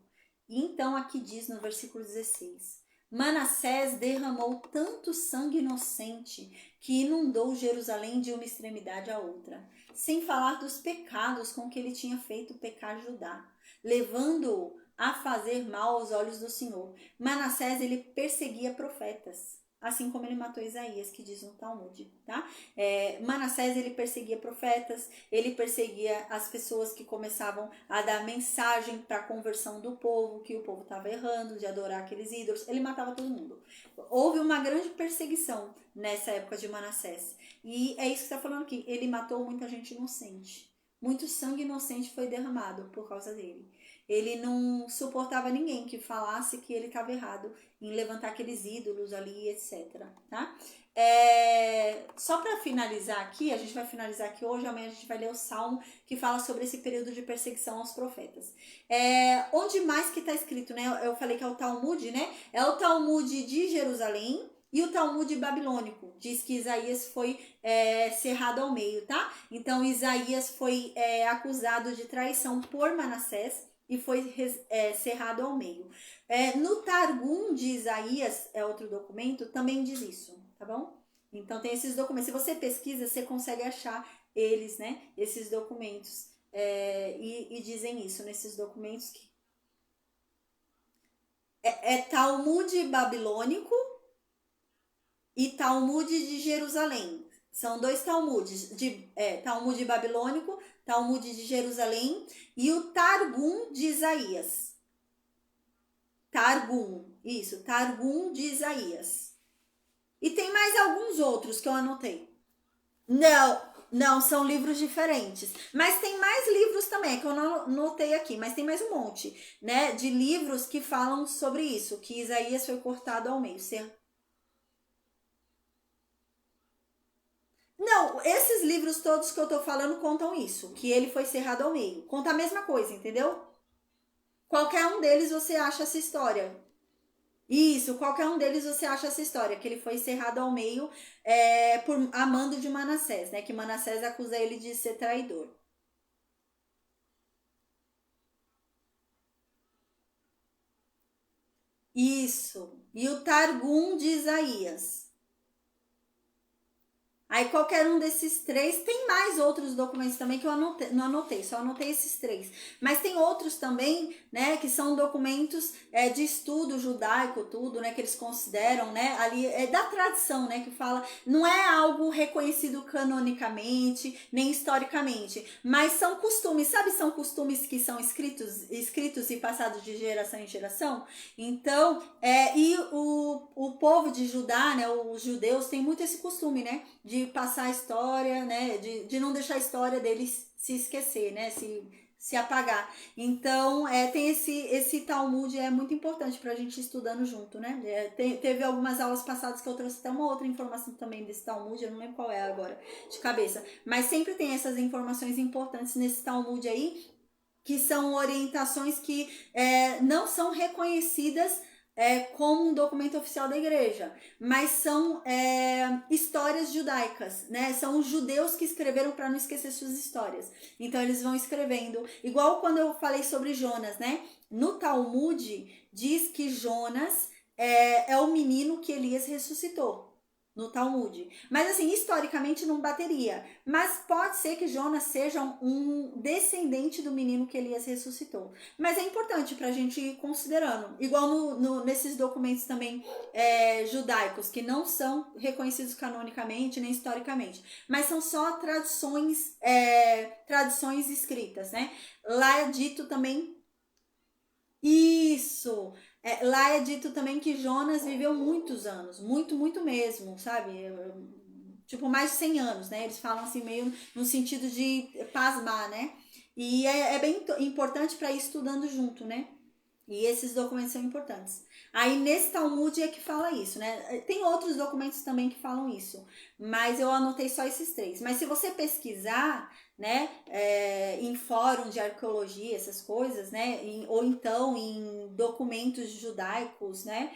A: E então aqui diz no versículo 16: Manassés derramou tanto sangue inocente que inundou Jerusalém de uma extremidade à outra, sem falar dos pecados com que ele tinha feito pecar Judá, levando-o a fazer mal aos olhos do Senhor. Manassés, ele perseguia profetas, assim como ele matou Isaías, que diz no Talmud, tá? Manassés, ele perseguia profetas, ele perseguia as pessoas que começavam a dar mensagem para a conversão do povo, que o povo estava errando, de adorar aqueles ídolos, ele matava todo mundo. Houve uma grande perseguição nessa época de Manassés, e é isso que está falando aqui, ele matou muita gente inocente, muito sangue inocente foi derramado por causa dele. Ele não suportava ninguém que falasse que ele estava errado em levantar aqueles ídolos ali, etc. Tá? Só para finalizar aqui, a gente vai finalizar aqui hoje, amanhã a gente vai ler o Salmo que fala sobre esse período de perseguição aos profetas. Onde mais que está escrito, né? Eu falei que é o Talmud, né? É o Talmud de Jerusalém e o Talmud babilônico. Diz que Isaías foi cerrado ao meio, tá? Então Isaías foi acusado de traição por Manassés e foi cerrado ao meio. No Targum de Isaías, é outro documento, também diz isso, tá bom? Então tem esses documentos. Se você pesquisa, você consegue achar eles, né? Esses documentos. E dizem isso nesses documentos que Talmud babilônico e Talmud de Jerusalém. São dois Talmudes, Talmud babilônico, Talmud de Jerusalém e o Targum de Isaías. Targum de Isaías. E tem mais alguns outros que eu anotei. Não, são livros diferentes. Mas tem mais livros também, que eu não anotei aqui, mas tem mais um monte, né, de livros que falam sobre isso, que Isaías foi cortado ao meio. Não, esses livros todos que eu tô falando contam isso, que ele foi cerrado ao meio. Conta a mesma coisa, entendeu? Qualquer um deles você acha essa história. Isso, qualquer um deles você acha essa história, que ele foi cerrado ao meio por amando de Manassés, né? Que Manassés acusa ele de ser traidor. Isso. E o Targum de Isaías. Aí qualquer um desses três, tem mais outros documentos também que eu não anotei, só anotei esses três. Mas tem outros também, né, que são documentos de estudo judaico, tudo, né, que eles consideram, né, ali é da tradição, né, que fala, não é algo reconhecido canonicamente, nem historicamente, mas são costumes, sabe, são costumes que são escritos e passados de geração em geração. Então, e o povo de Judá, né, os judeus, tem muito esse costume, né, de passar a história, né, de não deixar a história deles se esquecer, né, se apagar. Então, tem esse Talmud, é muito importante para a gente ir estudando junto, né? Teve algumas aulas passadas que eu trouxe até uma outra informação também desse Talmud, eu não lembro qual é agora, de cabeça. Mas sempre tem essas informações importantes nesse Talmud aí, que são orientações que não são reconhecidas como um documento oficial da igreja, mas são histórias judaicas, né? São os judeus que escreveram para não esquecer suas histórias. Então eles vão escrevendo, igual quando eu falei sobre Jonas, né? No Talmud diz que Jonas é o menino que Elias ressuscitou. No Talmud. Mas assim, historicamente não bateria. Mas pode ser que Jonas seja um descendente do menino que Elias ressuscitou. Mas é importante para a gente ir considerando. Igual nesses documentos também judaicos, que não são reconhecidos canonicamente nem historicamente. Mas são só tradições escritas, né? Lá é dito também. Isso! Lá é dito também que Jonas viveu muitos anos, muito mesmo, sabe? Tipo, mais de 100 anos, né? Eles falam assim, meio no sentido de pasmar, né? E é bem importante para ir estudando junto, né? E esses documentos são importantes. Aí nesse Talmud é que fala isso, né? Tem outros documentos também que falam isso, mas eu anotei só esses três. Mas se você pesquisar, né, em fórum de arqueologia, essas coisas, né, ou então em documentos judaicos, né,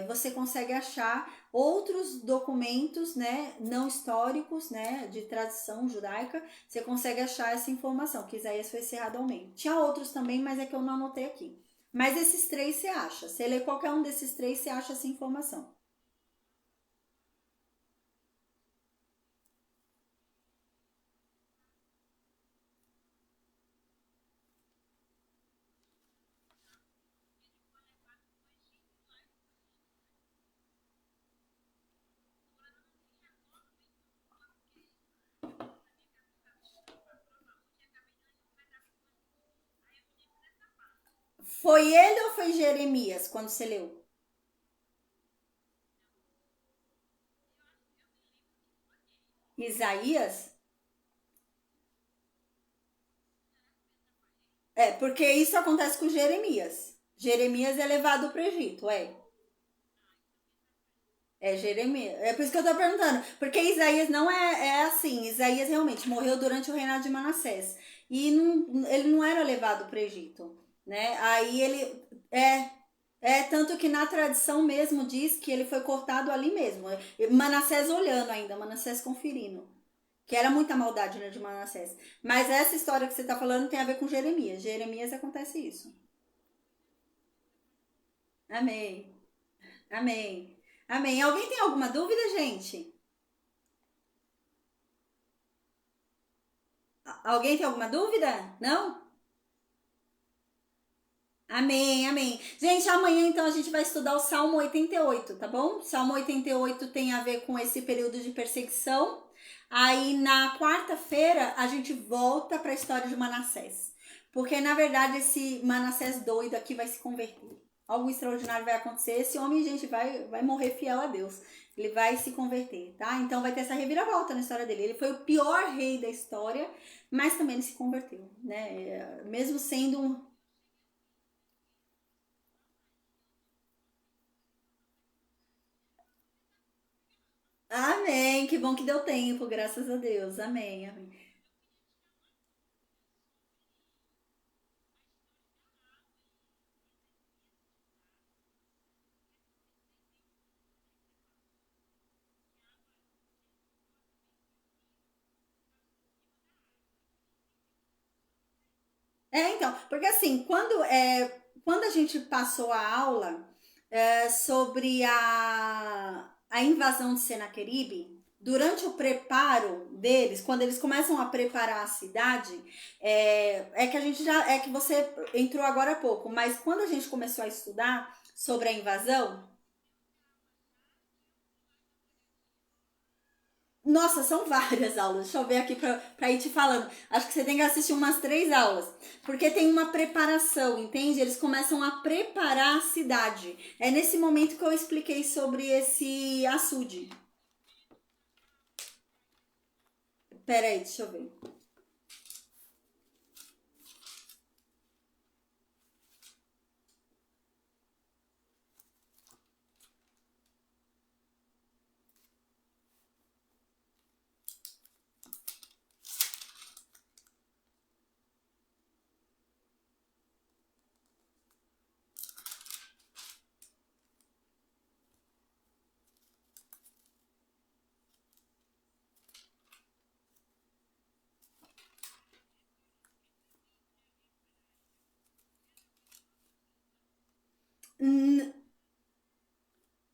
A: você consegue achar outros documentos, né, não históricos, né, de tradição judaica, você consegue achar essa informação, que Isaías foi cerrado ao meio. Tinha outros também, mas é que eu não anotei aqui. Mas esses três você acha. Você lê qualquer um desses três, você acha essa informação. Foi ele ou foi Jeremias quando você leu? Isaías? Porque isso acontece com Jeremias. Jeremias é levado para o Egito, é. É Jeremias. É por isso que eu tô perguntando. Porque Isaías não é assim. Isaías realmente morreu durante o reinado de Manassés. E ele não era levado para o Egito. Né? Aí ele. Tanto que na tradição mesmo diz que ele foi cortado ali mesmo. Manassés olhando ainda, Manassés conferindo. Que era muita maldade, né, de Manassés. Mas essa história que você tá falando tem a ver com Jeremias. Jeremias acontece isso. Amém. Amém. Amém. Alguém tem alguma dúvida, gente? Alguém tem alguma dúvida? Não? Amém, amém. Gente, amanhã então a gente vai estudar o Salmo 88, tá bom? Salmo 88 tem a ver com esse período de perseguição. Aí na quarta-feira a gente volta para a história de Manassés. Porque na verdade esse Manassés doido aqui vai se converter. Algo extraordinário vai acontecer. Esse homem, gente, vai morrer fiel a Deus. Ele vai se converter, tá? Então vai ter essa reviravolta na história dele. Ele foi o pior rei da história, mas também ele se converteu, né? Mesmo sendo um. Amém. Que bom que deu tempo, graças a Deus. Amém, amém. Então, porque assim, quando a gente passou a aula sobre a invasão de Senaqueribe, durante o preparo deles, quando eles começam a preparar a cidade, é que a gente já. É que você entrou agora há pouco, mas quando a gente começou a estudar sobre a invasão, nossa, são várias aulas. Deixa eu ver aqui pra ir te falando. Acho que você tem que assistir umas 3 aulas. Porque tem uma preparação, entende? Eles começam a preparar a cidade. É nesse momento que eu expliquei sobre esse açude. Pera aí, deixa eu ver. Hum,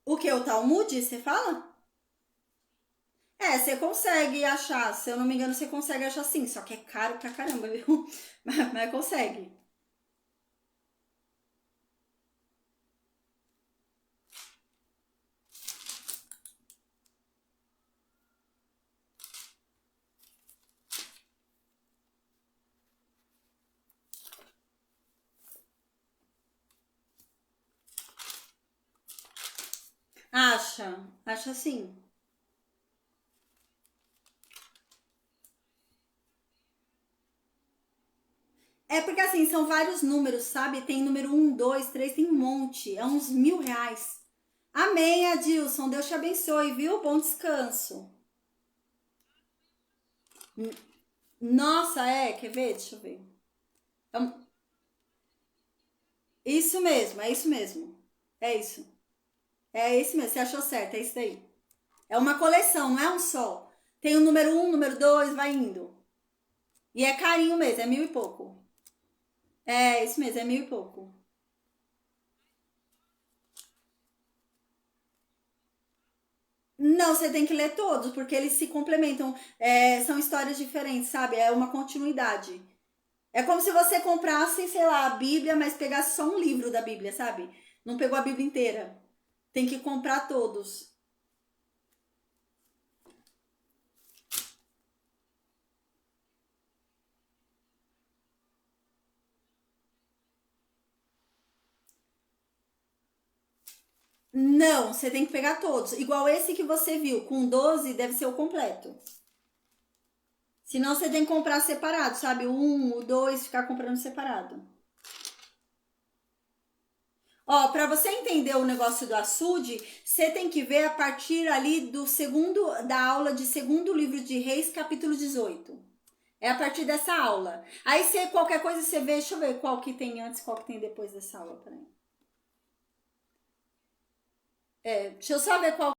A: o que? O Talmud, você fala? É, você consegue achar. Se eu não me engano, você consegue achar sim. Só que é caro pra caramba, viu? Mas consegue. Acha sim. É porque assim, são vários números, sabe? Tem número um, 2, 3, tem um monte. É uns R$ 1.000. Amém, Adilson. Deus te abençoe, viu? Bom descanso. Nossa, quer ver? Deixa eu ver. É isso mesmo, é isso mesmo. É isso. É esse mesmo, você achou certo, é isso daí. É uma coleção, não é um só. Tem o número um, número 2, vai indo. E é carinho mesmo, é mil e pouco. É isso mesmo, é mil e pouco. Não, você tem que ler todos, porque eles se complementam. São histórias diferentes, sabe? É uma continuidade. É como se você comprasse, sei lá, a Bíblia, mas pegasse só um livro da Bíblia, sabe? Não pegou a Bíblia inteira. Tem que comprar todos. Não, você tem que pegar todos. Igual esse que você viu, com 12 deve ser o completo. Senão você tem que comprar separado, sabe? O 1, o 2, ficar comprando separado. Ó, para você entender o negócio do açude, você tem que ver a partir ali do segundo, da aula de segundo livro de Reis, capítulo 18. É a partir dessa aula. Aí você, qualquer coisa você vê, deixa eu ver qual que tem antes, qual que tem depois dessa aula, peraí. Deixa eu só ver qual